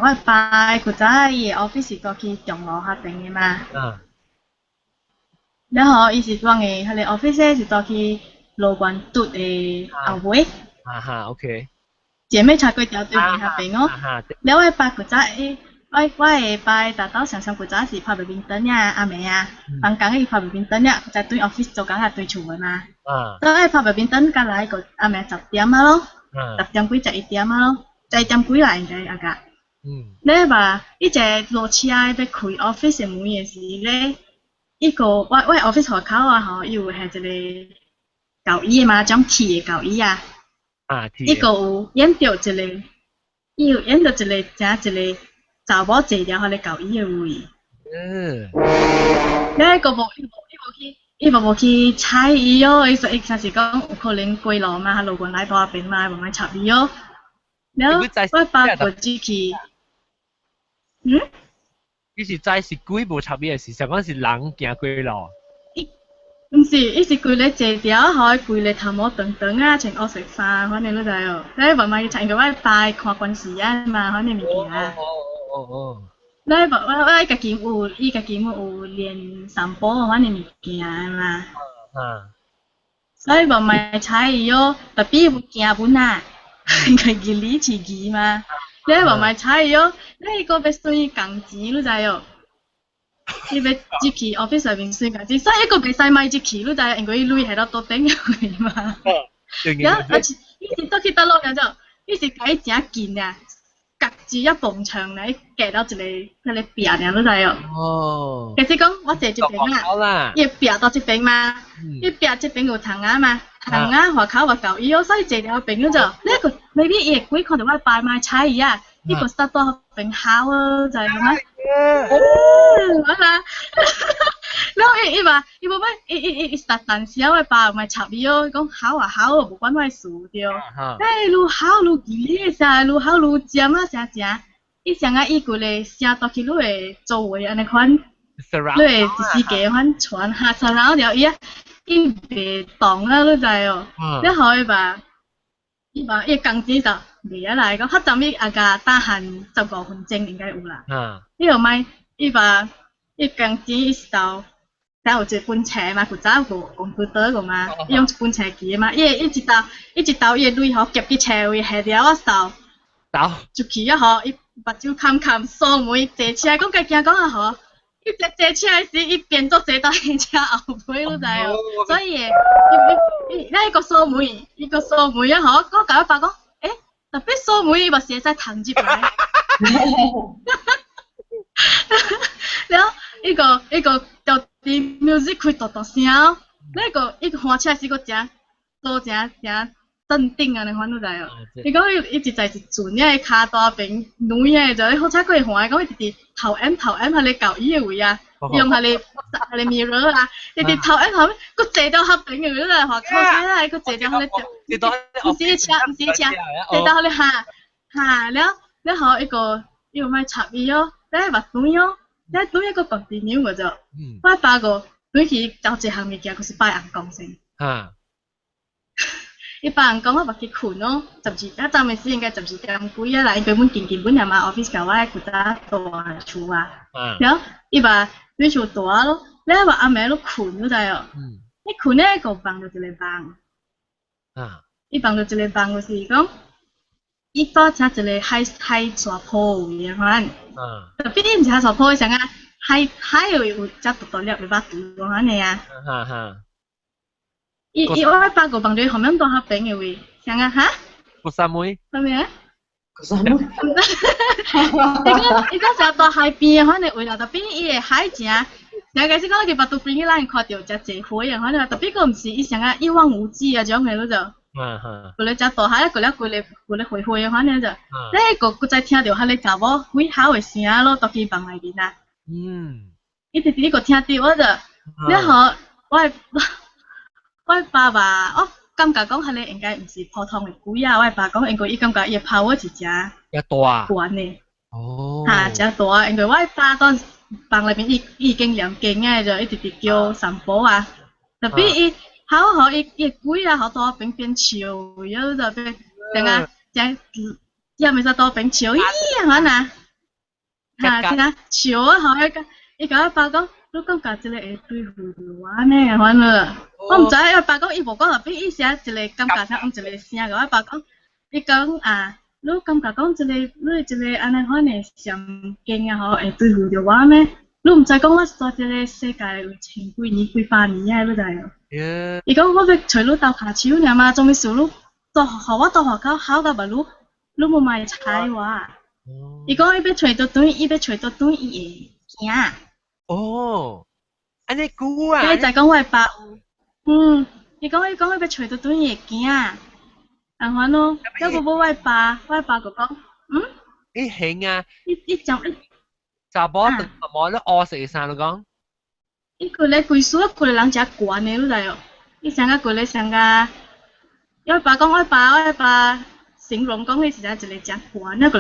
我拜佢仔伊 office 過去中路下定嘅嘛。然後伊是講嘅，佢哋 office 是過去路關嘟嘅後尾。OK。姐妹茶粿條對面下邊哦。แล้วไอ้ปลา佢仔我下拜達到常常古早時拍白面燈呀，阿妹啊，放工伊拍白面燈呀，就對 office 做工下對厝嘅嘛。所以拍白面燈，隔來個阿妹10點啊咯，10點幾11點啊咯，11點幾來應該阿個。你話伊只落車要開 office 嘅門嘅時咧，伊個我 office 學口啊吼，伊有係一個舊椅嘛，種鐵嘅舊椅啊。伊個有演到一個，伊有演到一個正一個。查某坐了迄個舊椅嘅位，你個無去踩伊哦，伊像是講有可能過路嘛，路過來到邊嘛，無咪插伊哦。了，我爸過之去，伊是在是鬼無插伊嘅事，實講是人行過路。毋是，伊是規個坐條，互伊規個頭毛長長啊，穿黑色衫，反正你知哦。你無咪參個我拜看電視啊嘛，反正物件。你我家己有，伊家己有練散步，反正物件嘛。所以無咪踩伊哦，特別有行本啊，家己理自己嘛。你無咪踩伊哦，你個要算工錢，你知哦。伊要入去 office 上面算工錢，所以一個袂使買入去，你知，因為伊鐳係到多頂嘅嘛。然後而且伊是倒去倒落嘅啫，伊是家正近啊。隔住一埲牆嚟，夾到一個迄個壁爾，你知哦。其實講我坐一邊啊，伊壁到一邊嘛，伊壁這邊有窗仔嘛，窗仔外口話夠伊哦，所以坐條邊嗰陣，你個 maybe 伊會看到我爸媽踩伊啊，伊個塞到邊口啊，就係咁啊。我話，然後伊話，伊冇咩，伊實但是我爸咪插伊哦，講考啊考啊，無關我事對。誒，愈考愈記咧啥，愈考愈尖啊啥啥，伊上啊伊個咧寫到去愈會做位安尼款，愈會一時間款傳下傳，然後就伊袂動啊，你知哦。你好伊話，伊工資就袂啊來講，較早伊阿個打限15分鐘應該有啦。伊又咪伊話，伊工資伊是到。有一本冊嘛，古早個公司倒個嘛，伊用一本冊記嘛，伊一直到伊個鐳吼夾啲冊位下條啊掃，就去啊吼，伊目睭冚掃門坐車，講家己講啊吼，伊坐車時伊變做坐到伊車後背，你知哦，所以伊個掃門，伊個掃門啊吼，我甲我爸講，特別掃門伊嘛是會使彈入來。然後一個就啲 music 開大聲，一個換車時個正做正鎮定啊！你看到就係，你講伊直在是轉嘅骹大邊女嘅，就好彩佢換，講伊直直頭 M 下你舊椅嘅位啊，用下你 mirror 啊，直直頭 M 佢坐到後邊嘅嗰個學車啦，佢坐到佢唔是車，坐到佢下，然後一個咪插伊哦，你目女哦。你對一個白地鳥嘅啫，我爸個對佢交一項物件，佢是擺紅光先。伊擺紅光我目去困咯，12點暫時應該12點幾啊啦，因為本根本係嘛 office 搞我係負責大厝啊。然後伊話對厝大咯，你話阿妹都困咗滯哦。你困咧個房就一個房。伊房就一個房就是講。伊到只一個海沙坡嘅款，特別啲唔是海沙坡，成個海有只獨獨粒嘅把တူ咁款嘅啊。我八個房對後面到下邊嘅位，成個嚇？個三妹？係咪啊？個三妹。伊個成到海邊嘅款嘅位啦，特別伊個海正，成個是講佢把တူ邊嘅人看到只濟花嘅款嘅，特別個唔是伊成個一望無際啊種嘅嗰種。佢咧只大海，佢咧灰灰嘅反正就，咧佢再聽到佢咧查某鬼吼嘅聲咯，到佢房內邊啊。伊直直個聽到我就，然後我爸爸，我感覺講佢咧應該唔是普通嘅鬼啊，我爸講應該伊感覺伊嘅 power 是正大嘅。哦。嚇，正大，因為我爸當房內邊已經兩間嘅，就一直直叫散步啊，特別伊。好伊鬼啊，好多邊笑，有就變點啊，正又咪就多邊笑，咦可能嚇點啊笑啊，好伊甲我爸講，你講家一個會對付我呢，反正我唔知，我爸講伊無講特別，伊寫一個感覺聲，一個聲甲我爸講，伊講啊，你感覺講一個安尼款嘅上勁啊，吼會對付着我咩？你唔知講我在這個世界有千幾年、幾百年啊，你知哦？伊講我要找你鬥下手爾嘛，仲要數你到學我到學校考到無你冇買菜我。伊講伊要找到對，伊要找到對，伊會驚。哦，安尼久啊？你就講我爸伊講伊要找到對，伊會驚。然後咯，要不我爸就講，伊興啊！伊講。查甫等冇咧餓食啥咯講？伊佢咧規數佢人食慣嘅，你知哦？伊上個佢咧上個，我爸講我爸形容講佢是一個食慣，佢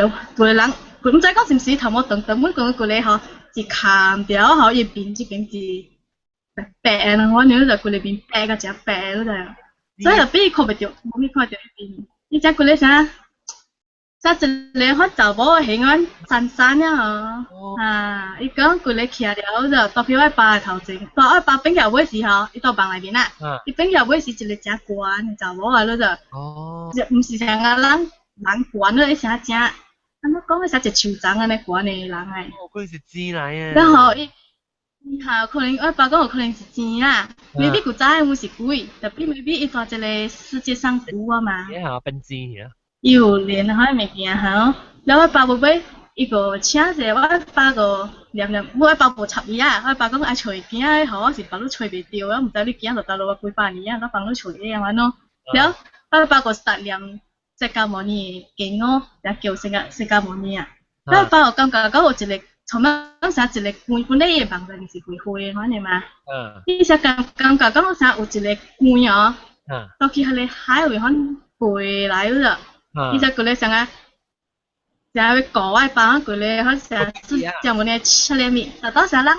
人佢唔知講是唔是頭毛長長，每個佢咧嗬是砍掉，嗬一邊是白，然後你就佢咧邊白個食白，你知哦？所以就比看袂到，冇去看到一邊，伊只佢咧啥？一個發查某形安散啊吼，伊講佢咧徛了就到去我爸頭前，到我爸邊條尾時候，伊到房內面啦，伊邊條尾是一個食慣嘅查某啊，你就，唔是像個人慣咧，成正，安怎講咧，成一樹欉安尼慣嘅人誒。可能是錢來嘅。然後伊可能我爸講有可能是錢啦 ，maybe 古早嘅是貴，特別 maybe 伊在一個世界上古啊嘛。你好，笨錢嘅。有連開物件吼，แล้ว我爸買伊個請者，我爸個念，我爸無插伊啊，我爸講愛找囝，吼我是幫你找袂到，我毋知你囝落大陸幾百年啊，我幫你找嘅安怎？了我爸個實念釋迦牟尼經哦，也叫釋迦牟尼啊，我爸有感覺講有一個，從乜啥一個官本來嘅房子是會灰嘅，反正嘛，伊實感覺講啥有一個官哦，到去迄個海會反飛來咗。伊只佢咧成日要搞外邦，佢咧好成將我哋出嚟面，就當成人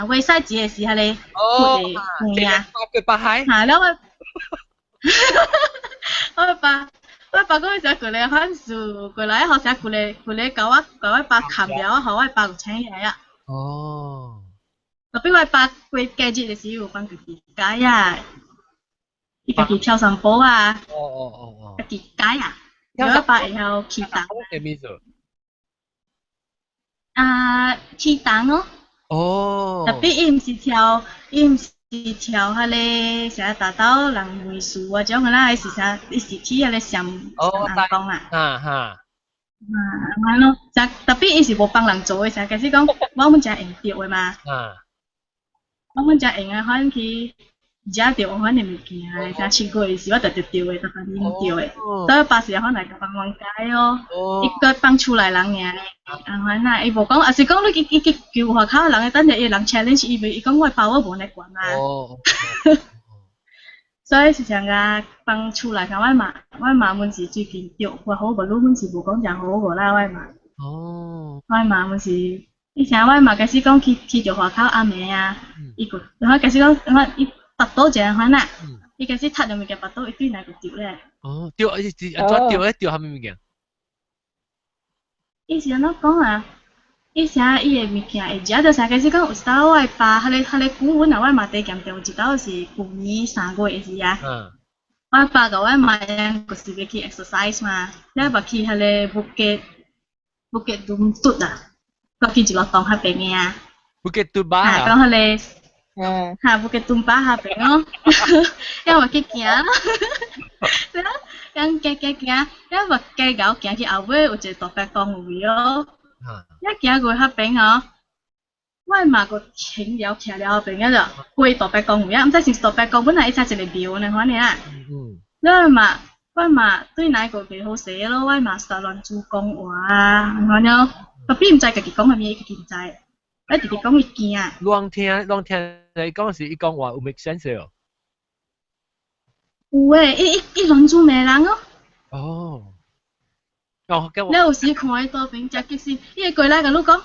為曬自己時候咧，佢啊，佢白海，係咯，我爸講嘅時候佢咧反數，佢嚟學成佢咧搞我爸砍掉，學我爸個請嘢啊。哦。特別我爸佢假日嘅時候幫佢解啊，伊家己跳上坡啊，家己解啊。有一百以後起檔。咩意思？起檔咯。哦。特別伊唔是跳迄個啥大刀人美術啊，種個啦，是啥？伊是起迄個上講啊。安咯，特別伊是無幫人做嘅，啥？假使講我們真用着嘅嘛。我們真用啊，反正去。食着反正物件誒，啥試過嘅時我着着着誒，就反正着誒，所以巴士可能就幫忙解哦，伊個幫厝內人爾咧，反正伊無講，也是講你去叫學校人誒，等下伊人 challenge 伊講我包我無來管啊，所以是像個幫厝內人我媽們是最近着，我好無你們是無講真好無啦，我媽，我媽們是，以前我媽假使講去着學校阿妹啊，伊個，然後假使講伊。拔刀就係款啦，伊假使踢咗物件拔刀，伊對哪個掉咧？哦，掉一隻，掉下面物件。伊是安怎講啊？伊啥伊個物件會食到啥？假使講有一道我爸，迄個古文啊，我嘛第檢定有一道是舊年3月嘅時啊。我爸甲我媽樣個是要去 exercise 嘛，然後去迄個Bukit Duntut啊，個去一落檔迄邊嘅啊。Bukit Tumbah。講迄個。Bukit Tumbah下邊咯，因為去行咯，咁行，因為街口行去後尾有一個大白公園咯，一行過下邊哦，我嘛個停了徛了後邊嗰度，過大白公園，唔知是大白公園本來一隻一個廟呢，反正啊，我嘛對哪個袂好勢咯，我嘛實亂主講話啊，反正特別唔知家己講係咩，家己唔知。我直直講伊驚啊！亂聽嚟講是伊講話有 make sense 哦。有誒，伊亂做咩人哦？哦。你有時看伊多邊只激死，伊會過來甲你講，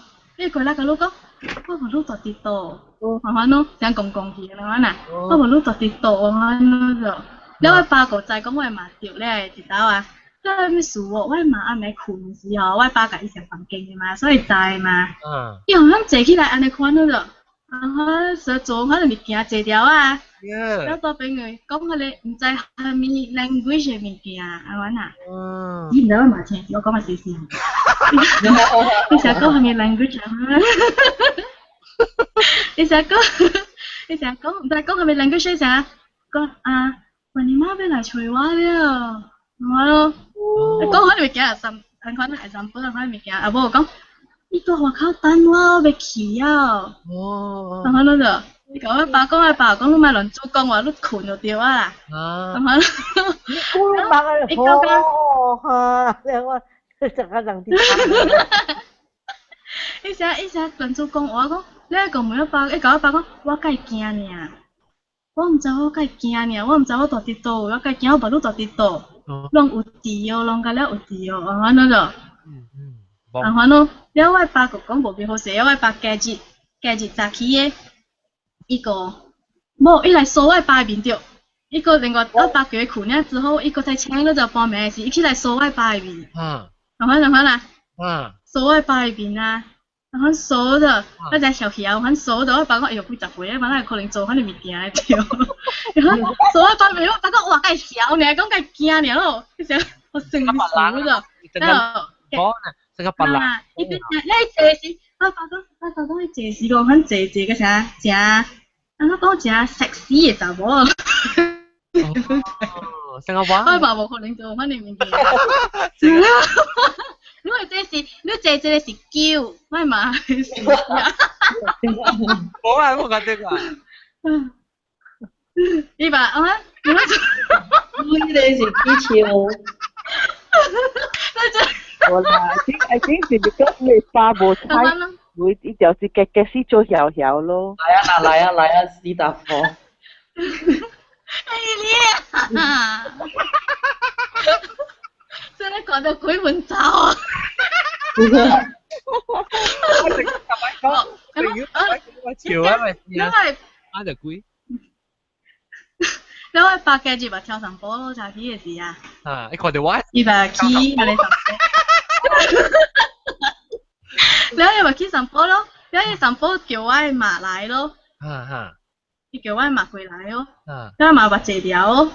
我無你到底到，慢慢咯，這樣講去啦，嗱，我無你到底到，慢慢咯。你我爸個仔講我嘛掉咧，知道啊？嗰咩事喎？我媽阿妹困時候，我爸甲伊上房間嘅嘛，所以知嘛。伊好像坐起來安尼看到咗，所以做可能物件坐條啊，了到俾佢講佢哋唔知係咪 language 嘅物件啊，係咪啊？咦，唔知我麻煩，我講埋少少。你成日講係咪 language 啊？你成日講，唔係講係咪 language 成日講啊？喂，你媽俾嚟除話了，係咯？你講開你物件啊，很可能係三本開物件，啊，無講。呢個學校等我被氣啊！哦，咁樣咯，你講阿爸講你咪輪做工話都困咗掉啊！咁樣，你爸啊，你講嚇，你話成日人啲，你成輪做工我講，你講每一爸，你講阿爸講，我梗係驚你啊！我唔知我梗係驚你啊！我唔知我到底到，我梗係驚我爸都到底到，攏有地哦，攏個了有地哦，咁樣咯。然後呢，了我爸個講無幾好勢，我爸假日早起嘅，一個冇一來掃我爸面掉，一個另外我爸叫佢困了之後，一個才請咗就報名時，一起來掃我爸面。然後啦，掃我爸面啊，然後掃咗，我就小曉，然後掃咗我爸講，哎呦幾十歲啊，萬一可能做嗰啲物件嚟掉，然後掃我爸面，我爸講哇，梗係曉呢，講梗係驚呢咯，其實我成日掃咗，然後。成個白爛。呢邊你借時，我講你借時講緊借嘅啥？借，我講借食屎嘅就冇。成個話。我爸冇可能做翻你面嘅。因為這是你借嘅是叫，唔係嘛？冇啊，我覺得啊。你爸我你哋是幾條？I think 是because你爸無猜，會伊就是嘅事做曉曉咯。來啊，史達夫。哎呀！真係講到鬼門走啊！潮啊咪，因為啱就鬼。你可以八嘅住咪跳神波咯，就係呢嘅事啊！啊，你看到我？伊咪去你神波，你可以咪去神波咯，你可以神波叫我馬來咯，伊叫我馬回來咯，咁馬把借掉咯，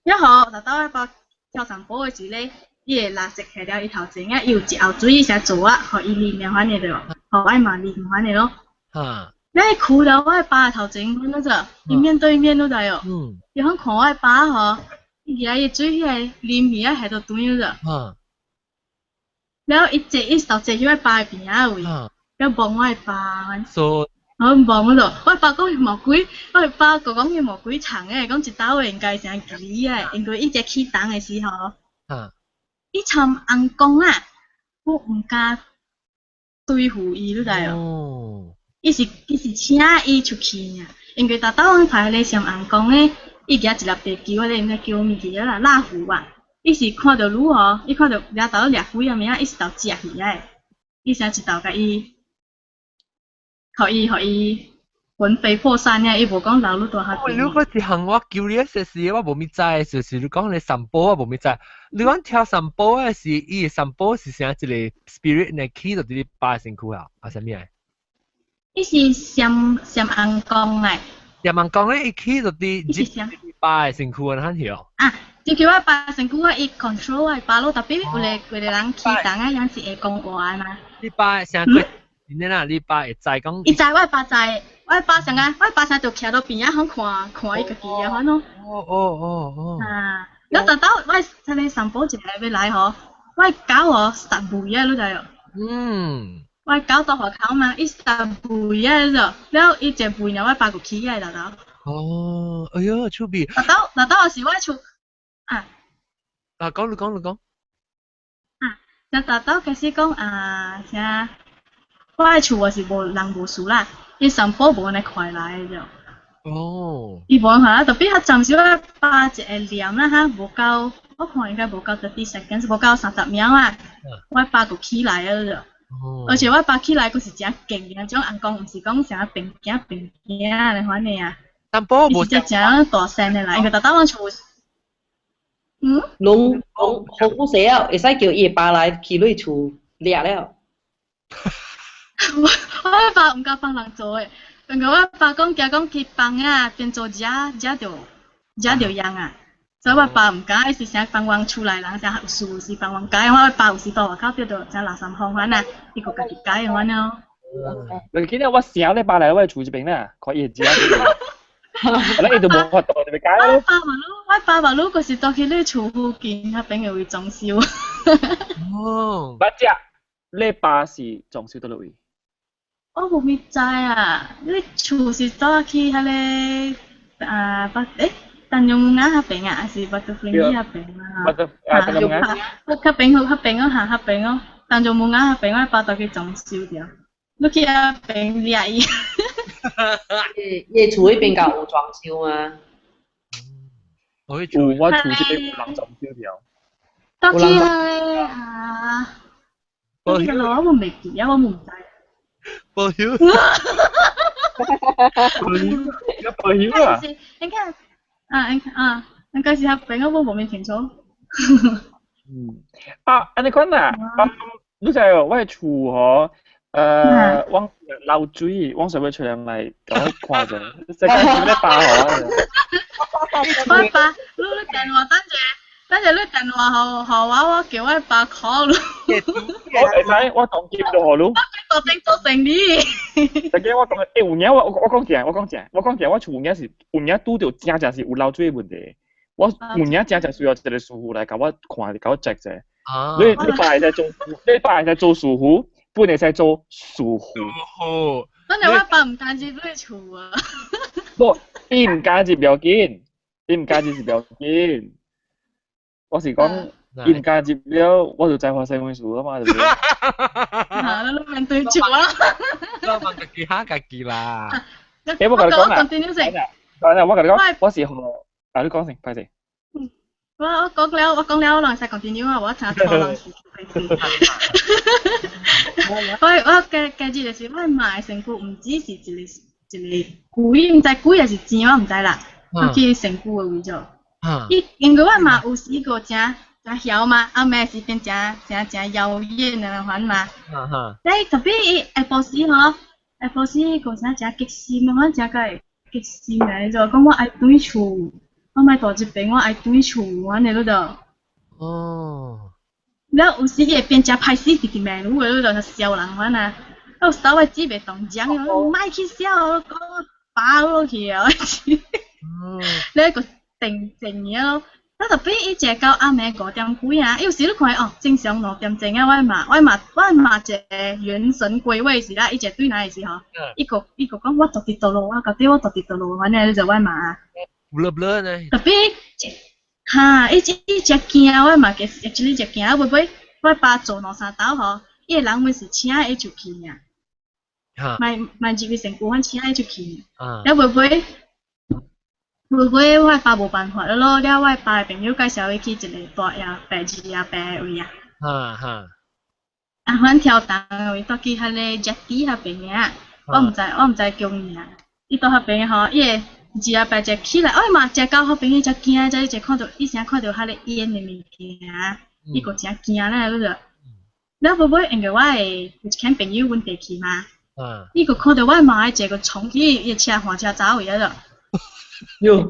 一號就到一個跳神波嘅時咧，伊個垃圾係了伊頭前啊，有一後水伊成做啊，互伊黏黏翻嚟咯，互我馬黏翻嚟咯。你哭了，我爸頭前嗰陣，伊面對面都在哦。然後看我爸嗬，伊個伊嘴係黏住啊，喺度斷咗。然後一手借去我爸邊啊位，然後望我爸。我望嗰度，我爸講佢魔鬼，我爸個講佢魔鬼長嘅，講一刀應該成幾嘅，因為伊隻起檔嘅時候，伊尋硬講啊，我唔敢對付伊都在哦。伊是請伊出去呢，因為大刀排咧上硬講咧，伊舉一粒地球咧，應該叫物件啦，拉虎吧。伊是看到鹿吼，伊看到掠刀掠虎嘅名，伊是頭食去嘅，伊想一刀甲伊，互伊魂飛魄散嘅，伊無講留鹿大下邊。如果一項我叫你一些事，我無咪知，就是你講你神波我無咪知。你講跳神波嘅是，伊神波是啥一個 spirit 呢？起到啲巴身軀啊，係啥物啊？伊是上硬講嘅。上硬講咧，伊起到啲巴嘅身軀啊，睇條。啊，就叫我巴身軀啊，伊 control 我巴咯，特別有個人起檔啊，有時會講話嘛。你巴成個點樣啦？你巴會知講？伊知我巴知，我巴成啊，我巴成就徛到邊啊，看伊個機啊，反咯。啊，我特登我睇你神寶一個要來嗬，我搞我10倍啊，你知哦。我搞到學校嘛，伊10倍啊咗，แล้ว伊1倍呢，我8個起嘅大刀。哦，哎呀，出邊。大刀是我厝啊。啊，講你講。啊，像大刀開始講啊，像我嘅厝我是無人無事啦，伊神寶無嚟快來嘅咗。哦。伊無嚇，特別佢暫時我把一個念啦嚇，無夠，我看應該無夠30 seconds，無夠30秒啊，我8個起來咗。而且我爸起來佢是真勁嘅，種硬講唔是講成日平行你看你啊。但波冇只真大聲嘅啦，因為特登我厝。龍好死啊！會使叫伊爸來去你厝掠了。我爸唔夠幫人做嘅，因為我爸講叫講去幫啊，變做食着樣啊。所以我爸唔解，是成幫忙出來啦，成有事是幫忙解，我爸有時到外口叫做成兩三方款啊，伊個家己解嘅款咯。你見到我成日把嚟我厝這邊咧，可以食。你都冇法度，你咪解咯。我爸爸嗰時到去你厝附近，迄邊嘅會裝修。哦。乜只？你爸是裝修到落位？我冇咪知啊，你厝是到去迄個但用啱迄邊啊，還是巴杜弗林嗰邊啊？但用啱。嗰邊咯，行嗰邊咯，但用冇啱嗰邊，我爸到去裝修掉。你去嗰邊掠伊。你厝嗰邊有裝修嗎？我厝這邊有人裝修掉。到去啊！我冇未記啊，我冇知。保險。保險啊！你看。應該是合併，我冇清楚。安尼講啊，你知哦，我厝嗬，往流水，往上尾出嚟咪搞看者，世界上咩霸河啊？我爸，你電話等陣你電話我叫我爸 call 咯。我會使，我當機就好咯。我做生意。大家我講，有影我講正，我厝有影是有影拄到正是有漏水嘅問題。我有影正需要一個師傅來甲我看，甲我 check 者。你爸係在做師傅，本嚟係做師傅。真係我爸唔間接俾你厝啊。不，伊唔間接唔要緊，是唔要緊。我是講。伊唔間接了，我就再發生咩事啊嘛，對唔對？你面對住我啦。我問自己下自己啦。我同你講啊，我同你講，我是何？你講先，快啲。我講了，我使 continue 啊，我聽錯啦。我記住就是我買成股唔止是一個貴，唔知貴還是錢，我唔知啦。我去成股嘅位咗。因為我嘛有時個正曉嘛，後尾是變正妖豔嘅款嘛。特別下晡時嗬，下晡時個啥正激心嘅，我正個激心嘅就講我愛對厝，我買到這邊我愛對厝，我呢嗰度。哦。แล้ว有時會變正歹死直直命路嘅嗰度笑人款啊，我稍微只袂動講，唔去笑，講打落去啊！你個定嘢咯。我特別伊食到暗暝5點幾啊，有時你看哦，正常6點鐘啊，我嘛一個元神歸位時啦，伊食對哪時吼？伊個講我到底到路，我到底到路，反正你就我嘛。blur 呢？特別伊只驚我嘛，其實只驚我會我爸做2、3道吼，伊個人本是請伊就去呀。買幾個成股，我請伊就去。แล้ว會我爸冇辦法咯，了我爸朋友介紹伊去一個大呀白字呀白位啊。反跳檔位到去迄個 jetty 迄邊啊，我唔知叫咩啊。伊到迄邊吼，伊個字呀白隻起來，我嘛食到迄邊伊隻驚，只伊隻看到伊先看到迄個煙嘅物件，伊個真驚咧嗰度。了會因為我係有一間朋友阮地去嘛，伊個看到我嘛係一個衝去伊車換車走位嗰度。喲，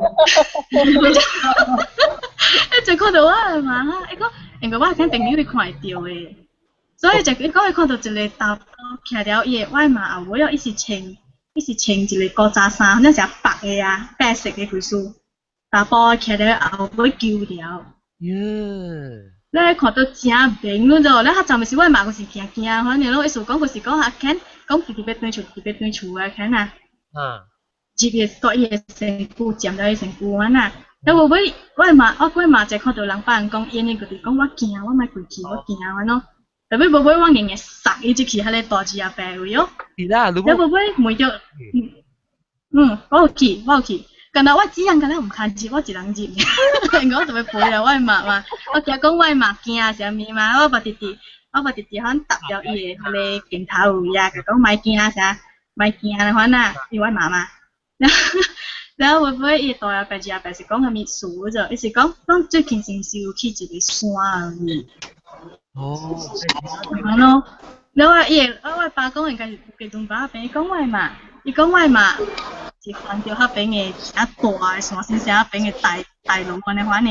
一直看到我嘛，因為我係肯定你會看到嘅，所以就伊講伊看到一個大包徛了伊個我嘛後尾了，伊是穿一個古早衫，那是白嘅啊，白色嘅幾束，大包徛了後尾舊了。你看到真明咯就，你較早咪是我嘛，嗰時驚，反正咯，意思講嗰時講下肯講直接對厝啊，肯啊。直接到伊個身軀，佔到伊身軀安那。แล้ว我嘛就看到人把人講，因為佢哋講我驚，我咪過去，我驚安咯。特別我硬硬殺伊就去迄個大隻阿伯位哦。是啦，如果每着，我有去。但係我只人，但係唔看住，我一人入。我特別陪啦，我嘛，我驚講我嘛驚啥物嘛，我把弟弟可能搭了伊個迄個鏡頭位啊，佢講咪驚啥，咪驚啦，反正因為我媽媽。แล้ว會伊大阿伯是講係咪數咗？伊是講最近先是有去一個山而已。係咯，แล้ว我爸講應該是給東爸邊講話嘛，伊讲我嘛是看到迄边嘅一大嘅山先生，迄边嘅大路安尼款呢。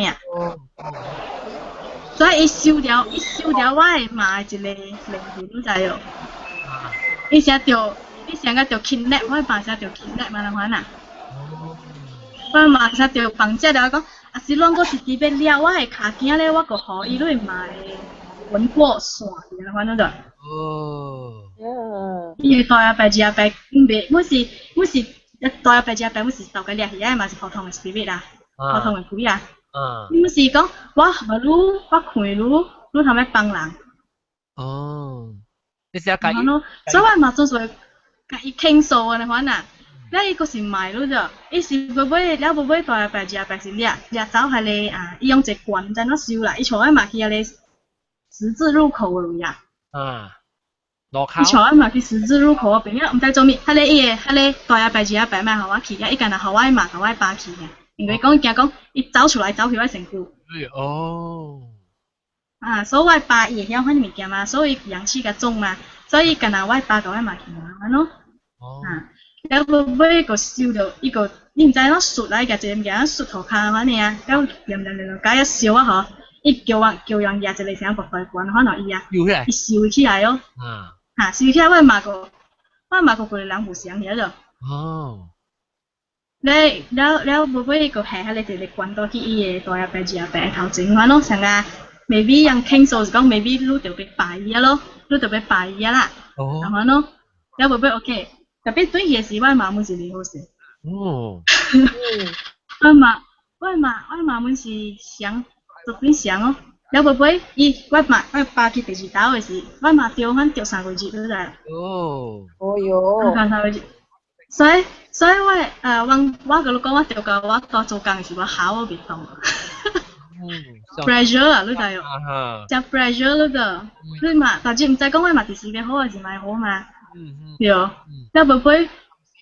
所以伊收掉我嘛一个灵魂，你知哦？伊成个着 kidnap， 我嘛成着 kidnap 安尼款啊。我嘛成着绑架了，讲啊是啷个是伫要了我的骹囝咧，我个互伊对嘛会稳过线安尼款那个。伊个大阿伯、二阿伯，阮是大阿伯、二阿伯，阮是斗个掠去啊，嘛是普通的 spirit 啦，普通的鬼啊。阮是讲我无愈我看愈通要帮人。你是要甲伊？所以我嘛做做甲伊倾诉安尼款啊。了伊个是卖了着，伊是尾大阿伯、二阿伯是掠走下咧啊，伊用一罐毋知哪收啦，伊带我嘛去下咧十字路口个位啊。路口。伊带我嘛去十字路口个边啊，毋知做咩，迄个大阿伯、二阿伯嘛，互我去啊，伊干那互我嘛，互我爸去嘅，因为讲惊讲伊走出来走去我身躯。所以我爸伊会晓迄物件嘛，所以阳气较重嘛，所以干那我爸甲我嘛去嘛，安咯。了尾个收到伊个，你毋知哪xuất来个一个物件xuất涂骹反正啊，了连解一烧啊吼，伊叫人抓一个啥白白罐，反正伊啊，伊收起来哦。收起来我嘛个个人不想晓着。了尾个下迄个一个罐倒去伊个大阿伯、二阿伯头前，反正像啊 ，maybe 人倾诉是讲 maybe 你特别拜伊啊咯，你特别拜伊啊啦，反正了尾 OK。特别对迄时我妈妈是离好势。我妈妈是想做对象哦。了尾我爸去第二岛的时，我妈钓3个月，你知？钓3个月。所以我甲你讲，我钓到我大做工的时，我考我袂动。pressure 啊，你知哦？真 pressure 你个，你嘛，但是毋知讲我嘛第时个好还是歹好嘛？对，了尾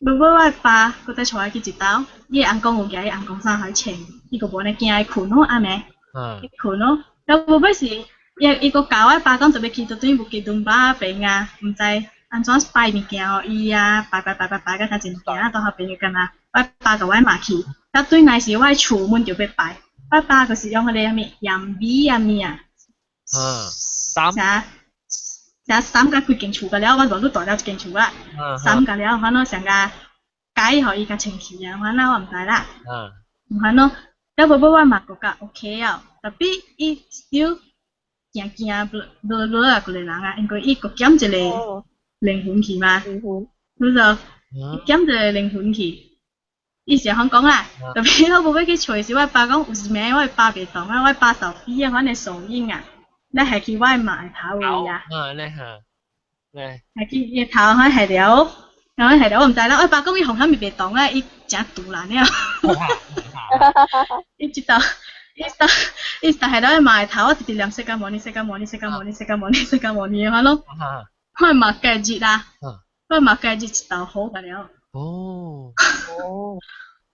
我爸搁再带我去一岛，伊个翁公有惊，伊翁公啥还穿，伊个无呢惊伊困哦，暗暝，伊困哦。了尾是伊搁教我爸讲就要去倒转无去顿巴边啊，毋知安怎摆物件哦，伊啊摆甲他真物件啊，到后边个干那，我爸甲我嘛去，了对来时我厝门就要摆，我爸就是用迄个物盐米啊物啊，三甲规间厝个了，我无愈大了一间厝啦。三甲了，反正上甲解互伊甲清气啊，反正我毋知啦。反正了尾我嘛觉甲 OK 啊，特别伊still 惊啊，啊个人啊，因为伊个减一个灵魂去嘛，你知？伊减一个灵魂去，伊是通讲啊，特别我尾去找时，我爸讲有一暝我爸袂动啊，我爸手臂啊，反正手印啊。你下去我嘛会头位啊，下去伊头迄下了，然后下了我毋知啦。我爸讲伊红虾米袂动啊，伊真突然了。伊下了伊嘛会头，我直直念释迦牟尼，释迦牟尼，释迦牟尼，释迦牟尼，释迦牟尼，安咯。我嘛隔日啦，我嘛隔日一道好个了。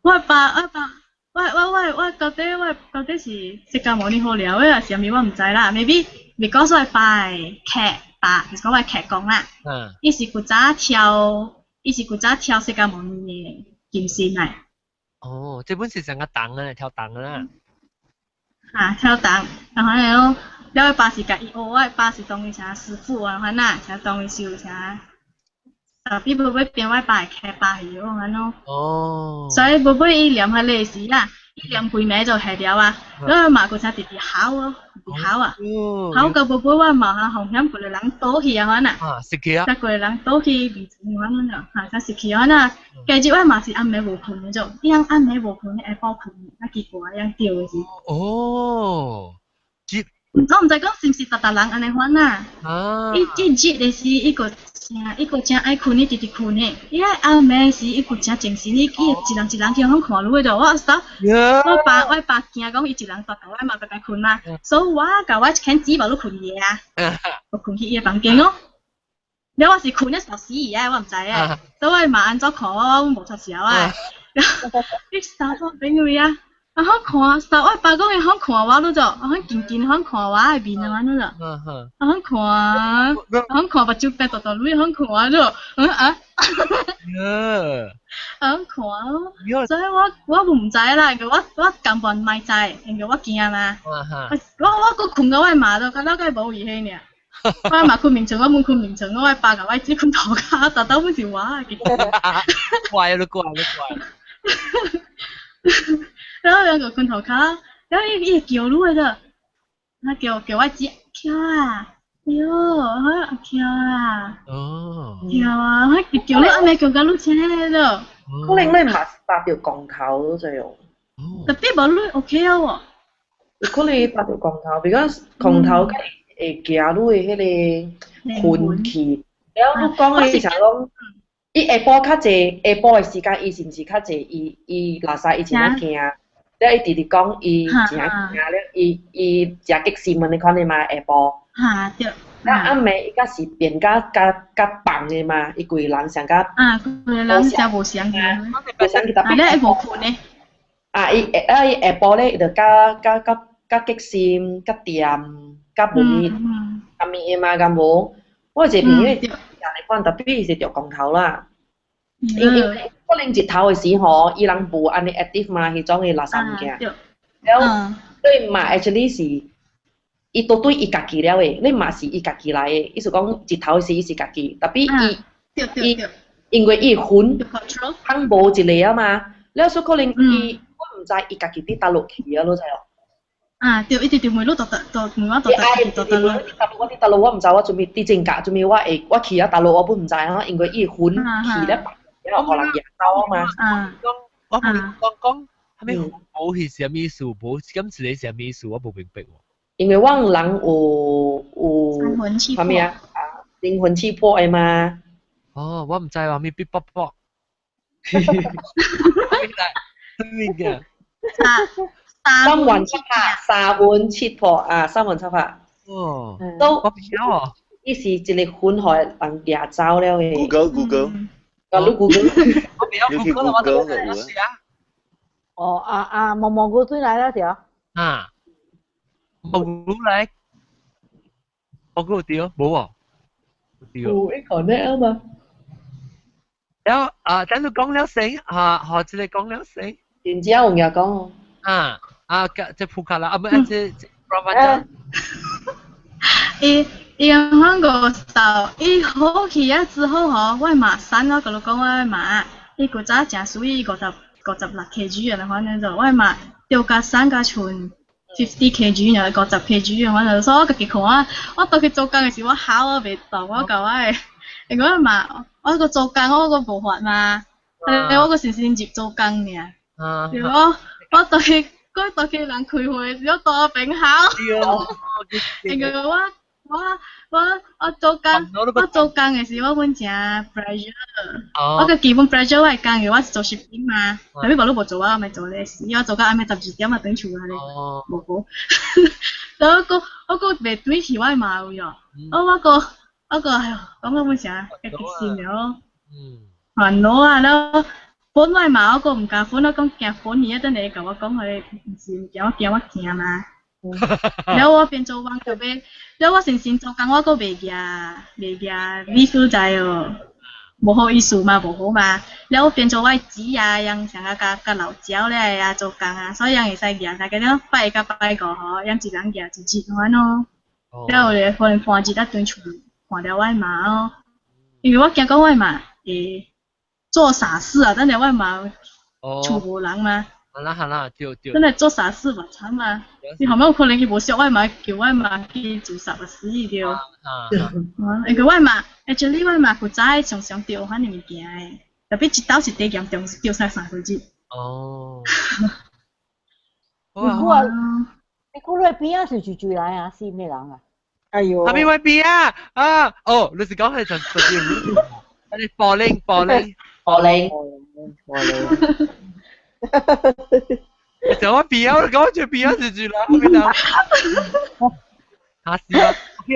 我到底是释迦牟尼好了，还是啥物我毋知啦。maybe because 我爸的客爸，就是讲我客讲啦。伊是古早跳释迦牟尼的金身来。这本是上个档啊，跳档啊。跳档，然后了我爸是甲伊学，我爸是当伊啥师傅啊，反正啥当伊修啥。比尾变我爸的客爸去哦，安咯。所以尾伊念迄个时啦。伊念规暝就下了啊，我嘛个才直直考哦，考啊，考到尾我嘛哈红险，个人倒去啊，反正，食去啊，个人倒去未成反正啊，才食去反正，加日我嘛是暗暝无困那种，伊样暗暝无困，下晡困，那奇怪样钓的是。我毋知讲是毋是逐人安尼款啊？伊日的时伊个真爱困，伊直直困的。伊迄暗暝时伊个真精神，伊一人去看路的，我操！我爸惊讲伊一人大我嘛该困啊，所以我甲我一牵指无你困伊啊，我困去伊个房间哦。了我是困了死伊啊，我毋知啊，所以嘛安怎看我无出笑啊。你三个朋友啊？啊，好看，十我爸讲伊好看我都做，啊，好近近好看我嘅面啊，都做，啊，好看，好看，把酒杯倒倒落，好看我做，好看，所以我唔知啦，我根本唔知，因為我驚嘛，我個困到我媽度，覺得佢冇義氣呢。我媽困眠床，我冇困眠床，我爸個我只困頭殼，特登冇時話嘅。怪咯怪。然後兩個困頭殼，然後伊叫路嘅，佢叫我姐叫啊，喲，叫啊，叫啊，佢叫你阿妹叫個路車咯。可能你唔係搭條鋼頭咯，就用。特別冇路 OK 啊喎。可能搭條鋼頭，because 鋼頭會行路嘅迄個困氣。然後你講嘅時候講，伊下晡較濟，下晡嘅時間伊是毋是較濟？伊垃圾伊真係驚。了伊直直講伊真係驚了，伊真激心嘅，你看你嘛下晡。嚇對。然後暗暝伊甲是變甲放嘅嘛，伊規人上甲。規人真無相嘅。無相嘅特別。你無困呢？伊下晡咧，就甲激心、甲掂、甲無面、甲面嘛，甲無。我一個朋友人嚟講，特別伊是着光頭啦。因為可能日頭嘅時候，伊人無安尼 active 嘛，迄種嘅垃圾物件。然後對嘛 ，actually 是。伊都對伊家己了誒，你嘛是伊家己來誒。意思講日頭時伊是家己，特別伊因為伊魂通無一個啊嘛，了所以可能伊我唔知伊家己佇倒落去啊，你知哦。啊，對，伊直直問你倒問我倒我佇倒落，我唔知，我準備佇正格，準備我去啊倒落，我本唔知啊，因為伊魂去咧，然後可能贏到啊嘛。我講，係咪冇係啥物事？冇今次你啥物事？我冇明白喎。因為我人有啥物啊？靈魂氣魄誒嘛。哦，我唔知話咩必卜卜。咩嘅？三魂七魄，三魂七魄啊，三魂七魄。哦。都我曉喎。伊是一個魂害人掠走了嘅。Google。啊，你 Google。我未有 Google 我都冇試啊。哦，毛毛哥對來了條。啊。冇嚟，我嗰度掉，冇喎，掉。一個呢啊嘛。แล้ว等你講了聲，學住你講了聲。然之後我又講。即撲克啦，唔係即 Ramadan。伊香港時，伊好去啊之後嗬，我馬山我嗰度講我馬，伊個早正屬於56 kg 啊，反正就我馬掉架山架村。50 kg 然後50 kg 我就所以我家己看我到去做工嘅時候，我考我未到，我舊誒，如果嘛，我個做工我個無法嘛，我個先接做工嘅，如果我到去人開會嘅時候，到我並考，因為我做工嘅時候，我本正 pressure， 我個基本 pressure 我係講嘅，我是做 shipping 嘛，特別我都冇做啊，我咪做咧，我做到啱啱12點啊，等厝啊咧，冇好，所以我個未對起我嘛有呀，我個係講我本正係極善了，煩惱啊，แล้ว本我嘛我個唔加本，我講驚本而家等你同我講佢唔是驚我驚嘛。แล้ว我變做網就俾，แล้ว我成做工我個未驚呢副仔哦，冇好意思嘛，冇好嘛，แล้ว我變做我姊啊，樣成個老蕉咧啊做工啊，所以樣會使驚，大家都拜個嗬，樣一人驚一節玩咯，แล้ว我可能半節得對厝看了我嘛哦，因為我驚講我嘛做傻事啊，等下我嘛厝無人嘛。係啦，對。真係做傻事嘛，慘嘛！你後尾可能佢冇識我嘛，叫我嘛去做傻嘅事條。佢我嘛 ，actually 我嘛佢真係常常掉翻啲物件嘅，特別一刀一地嚴重掉晒3分之。哦。你估你邊啊？是住嚟啊？是咩人啊？哎呦。係咪位邊啊？哦，你是講係就叫你玻璃。就我邊啊？我講住邊啊？住啦，我邊度？嚇死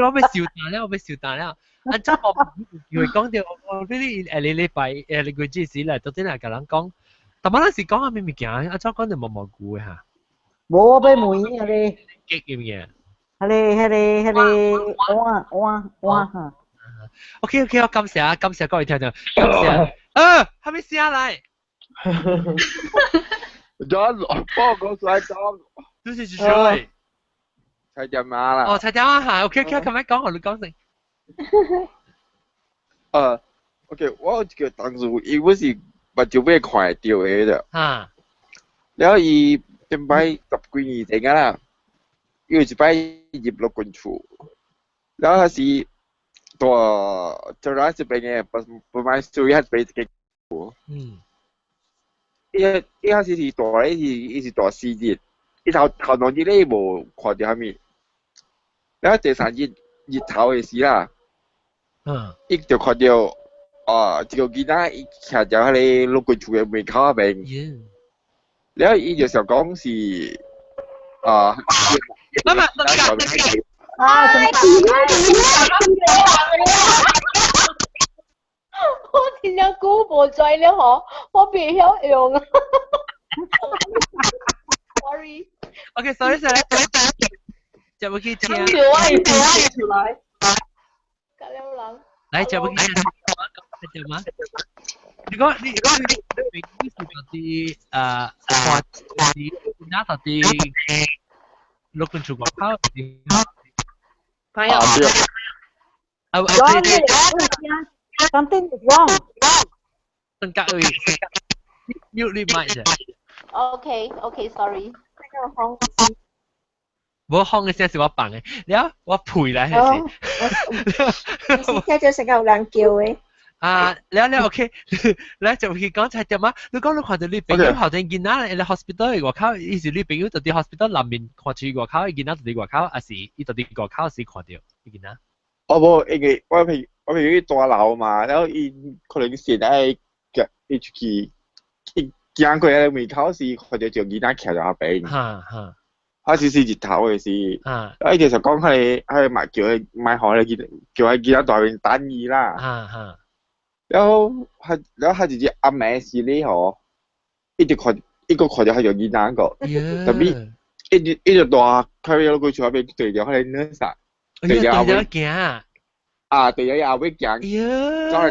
我！我俾笑彈啦！按照我會講到我呢啲你拜你個知識嚟，到底係個人講，但係嗰時講下咩物件？按照講就冇顧嘅嚇。冇俾梅啊你。激嘅嘢。係哇嚇。OK，我感謝各位聽眾，感謝。係咪試下嚟？John，幫我講晒講。都是主持。菜點媽啦。菜點媽嚇 ，OK，咁樣講，我哋講先。OK， 我叫當時伊不是目睭尾看到嘅啫。然後伊點擺10幾年前㗎啦，有一擺入落軍處，然後他是ตัวจะร้ายจะเป็นไงประมาณสุริยะเป็นเก่งอีเขา是ตัวอี是ตัว4日อี頭兩日咧冇看到蝦米แล้ว第3日日頭嘅時啦伊就看到一個囡仔伊徛喺嗰個陸軍處嘅門口嗰邊แล้ว伊就想講是我聽到估無在了嗬，我別曉用啊。Sorry。OK， sorry， 就會去聽。條威條來。隔兩人。嚟就會去聽。係嘛？如果你是嗰啲看啲那嗰啲陸軍處外口啲。Something is wrong. Mute mic. Okay, sorry. 冇空嘅聲是我扮嘅，你啊，我陪你係先。我聽咗成個人叫嘅。你 OK， 你就去講菜點啊？你講你看到你朋友後陣見啦，你 hospital 嘅外口，意思你朋友到啲 hospital 南面看住外口，見到到啲外口，還是伊到啲外口時看到，你見啦？冇，因為我朋友大樓嘛，然後伊可能現在伊出去，伊行過嚟門口時看到就囡仔徛喺邊。佢是日頭嘅事，伊就講佢咪叫佢買好咧，叫佢囡仔在邊等伊啦。然後佢直接暗暝時咧嗬，一個看到佢就囡仔個，特別一就大，佢有個厝入邊對住佢哋nurse，對住阿妹行，對住阿妹行，走嚟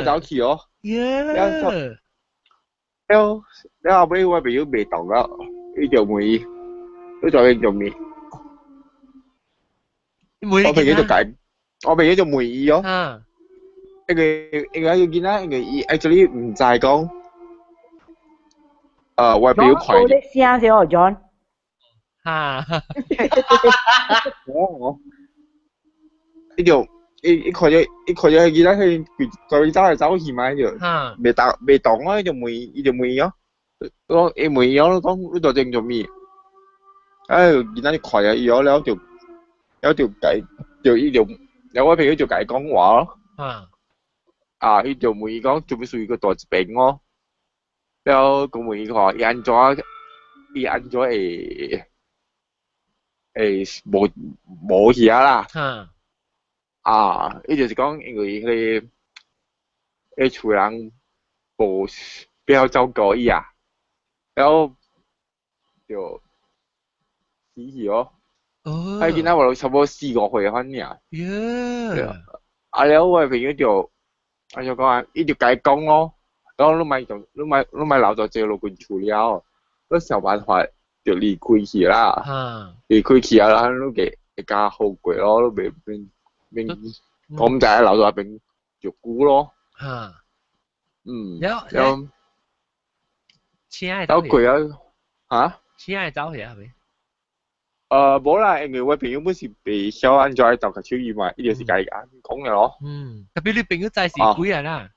走去哦，然後阿妹我朋友未動啦，伊就問。都在做咩？我朋友就解，我朋友就梅意咯。因為要見啦，因為伊 actually 唔知講，外表快。我哋聲先哦 ，John。伊就伊看咗佢見啦，佢走嚟走去嘛，就未動啊，伊就梅咯。我梅咯，講你在做咩？見到你攰啊，有條計，就依條有位朋友就計講話咯。伊就問伊講做咩屬於個大病咯，然後佢問伊講伊安怎冇去啦。伊就是講因為佢厝人無比較照顧伊啊，然後就。死哦！見到我差不多4、5歲番爾。然後我朋友就講伊就解講咯，然後你咪留在這陸軍處了，你想辦法就離開去啦。離開去啊，然後你會加後悔咯，你咪我唔知留在入邊就估咯。有親愛的走佢啊親愛的走去係咪？冇啦，因為我朋友本是被曉安怎投球手意嘛，伊就是家己講嘅咯。特別你朋友在是幾人啊？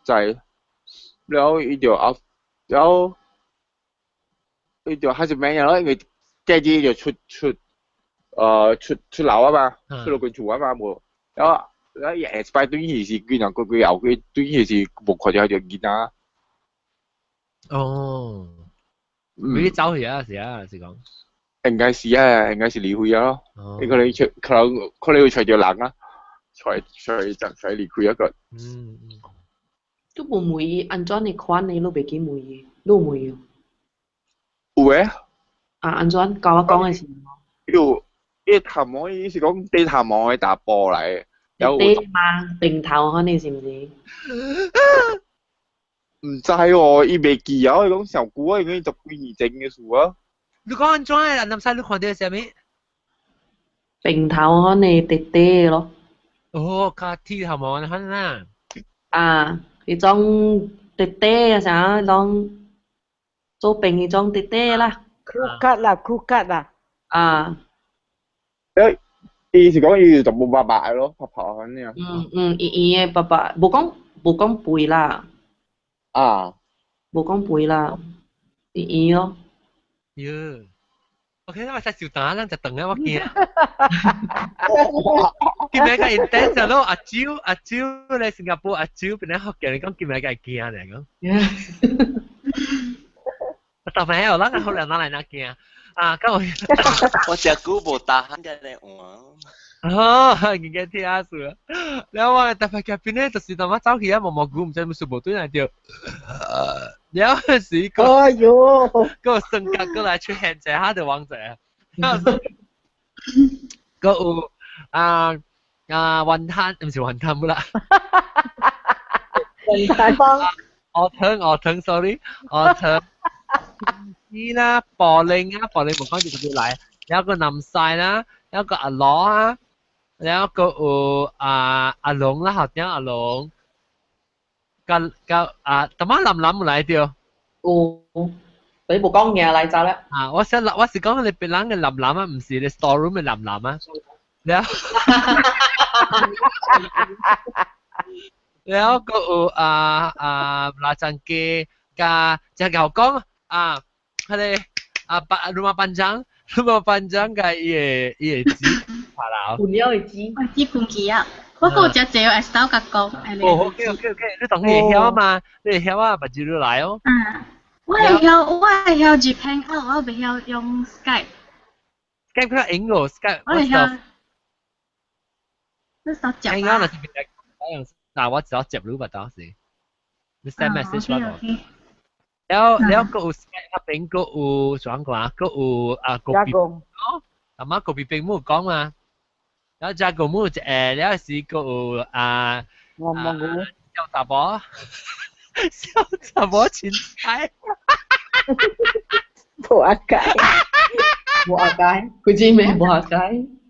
在，然後伊就開始咩咯？因為家己就出樓啊嘛，出陸軍處啊嘛冇，然後expect 短期是幾人個後佢短期是冇看到就見啦。你走去啊是講。應該是離開咯，你可能要隨住人啊，隨離開一個。都冇梅安怎你看你都袂記梅，都梅。有誒，安怎教我講嘅是？伊頭毛伊是講地頭毛嘅打波嚟，有地嘛平頭可能是唔是？唔知喎，伊未記啊！伊講上古啊，已經十幾二整嘅數啊。你講安怎嘅？南西你看到係咩？平頭可能地地咯。哦，卡鐵頭毛可能啦。迄種地地啊，啥迄種做平迄種地地啦。酷吉啦。伊是講伊就冇白白咯，白白咁樣。圓嘅白白，冇講肥啦。冇講肥啦，圓咯。喲。OK， 那我使小蛋，咱就等下我見。見咩個 intense 咯？阿蕉咧，新加坡阿蕉邊咧學嘅，你講見咩個係驚嚟講？我特別喺度諗，好兩攞嚟那驚。咁我隻股冇打慳嘅咧，見嘅聽下數。แล้วว่าแต่พอแก邊咧就是當我走去啊，毛菇唔知有冇數冇對嚟掉。แล้วสิก็ก็性格過來出現者，他就王者。ก็雲吞唔是雲吞唔啦。雲吞幫。我疼 ，sorry， 我疼。呢啦，玻璃冇講住佢嚟，有個南西啦，有個阿羅啊，有個阿龍啦，學點阿龍，咁點解林唔嚟掉？你冇講嘢嚟就咧。我是講你別人嘅林啊，唔是你 storeroom 嘅林啊。แล้วก็ราชันเกกาจะเก่าก้องอะไรrumah panjang 嘅嘢子係啦。半腰嘅子，子半期啊！我個只只有 S 刀格講。OK， 你當你會曉嘛？你會曉啊，不就來哦。我係曉 Japan 我未曉用 Skype。Skype 佢英語 Skype。我係曉。你手接啊？嗱，我只接รูป到時，你 send message 俾我。แล้วก็อุสแกนเป็นก็อุสว่างกว่าก็อุกบีแต่มาก็บีเป็นมู่講嘛，แล้วจากก็มู่จะแล้ว是ก็我冇小雜婆前菜，冇阿雞，佢知咩？冇阿雞。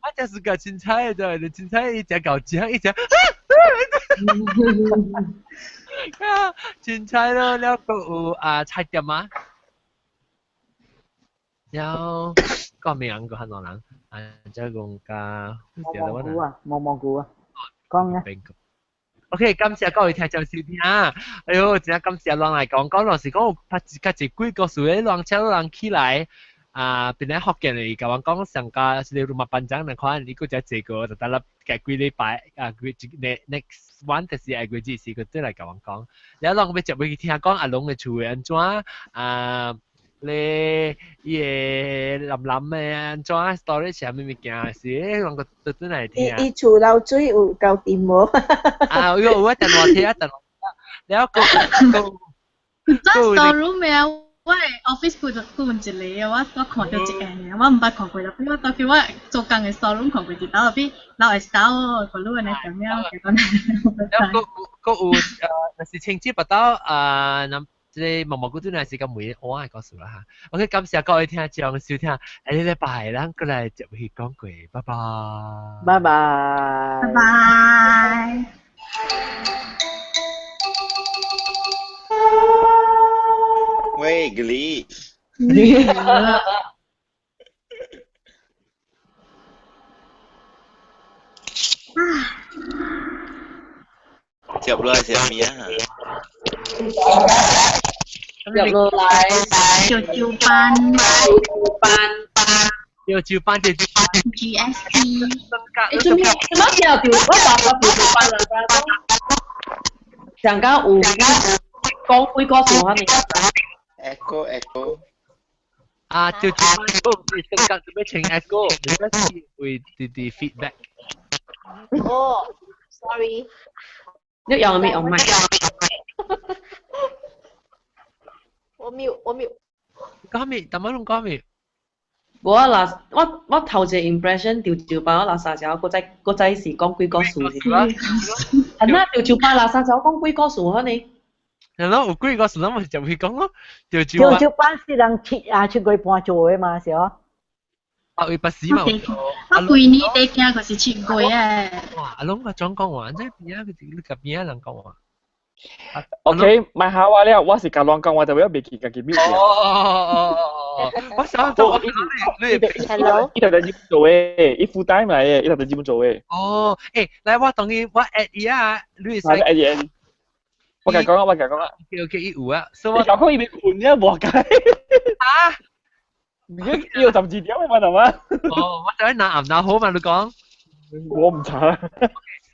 我就是個青菜的，你青菜一隻搞醬一隻，青菜咯，แล้วก็菜店啊，แล้วก็มีอันก็很多人จะ講㗎，蘑菇啊，講嘅。OK， 感謝各位聽眾收聽啊！哎呦，真係感謝人嚟講，老實講，拍自己幾個數咧，人車人起來。เป็นนักฮอกเกนเลยกับวังก้องสังกัดในrumah panjang นะครับนี่ก็จะเจอกันแต่ละแกกุยเลยไปnext one แต่สิไอ้กุยจีสิก็จะ嚟กับวังก้องแล้วลองไปจับไปที่ฮากก้องลง嘅ช่วยอันจ้าเลยลำ嘅อันจ้า story 前面咪見สิลองก็ตัวไหนที่อีชูเราช่วยเกาติม有一陣話聽一陣แล้วก็ story 咩啊？我係 office 顧問一個，我看到一個嘅，我唔捌看過啦。比我當時我做工嘅時候，攏看過一道，比老會少個路嘅咁樣嘅講。個有若是親戚不到即係毛菇都係時間每我係告訴啦嚇。OK， 感謝各位聽眾收聽，呢禮拜咱過來接去講過，拜拜。拜拜。拜拜。喂，กลีเจ็บเลยเจ็บเมีย入落嚟，照班GST。你做咩？做乜嘢調？我話我調班啦，上間有講幾個數下你？Echo。照班都唔係性格做咩請 Echo？你嗰時會啲 feedback。哦 ，sorry。你用咪用咪？我冇。講咪，但係我講咪。我頭一個 impression 調照班我垃圾仔，個仔是講幾個數是啦。係啦，調照班垃圾仔講幾個數可你？係咯，有幾個數咁咪就會講咯。調照班是人七個半做嘅嘛，是哦。會不是嘛？我舊年第驚佢是7個啊。哇！阿龍個講講話，即係邊啊？佢哋嗰邊啊人講話。OK， 買下話了，我是甲亂講話，就要別記家己秒。我想做你 Hello， 伊頭就點做誒？伊 full time 嚟嘅，伊頭就點做誒？哦，誒，嚟我當然我 at 伊啊，你係 at 伊。我講啦，我講啦。OK， 伊有啊，所以我講講伊咪困啫，冇計。啊？伊要12點嘅嘛，係嘛？哦，我就喺南南好嘛，你講。我唔查。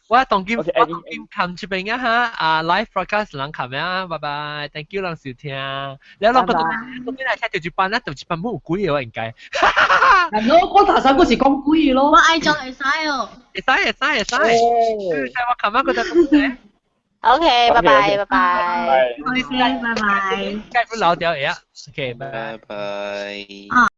我當今琴出邊啊嚇，live broadcast 人琴啊，拜拜 ，thank you 人收聽。你諗到邊嚟聽調節班啦？調節班冇鬼嘅我應該。係咯，我頭先嗰時講鬼咯。我嗌咗會使哦。會使。我琴晚覺得咁。OK， 拜拜，拜拜。我哋先，拜拜。繼續聊條嘢。OK，拜拜。拜拜。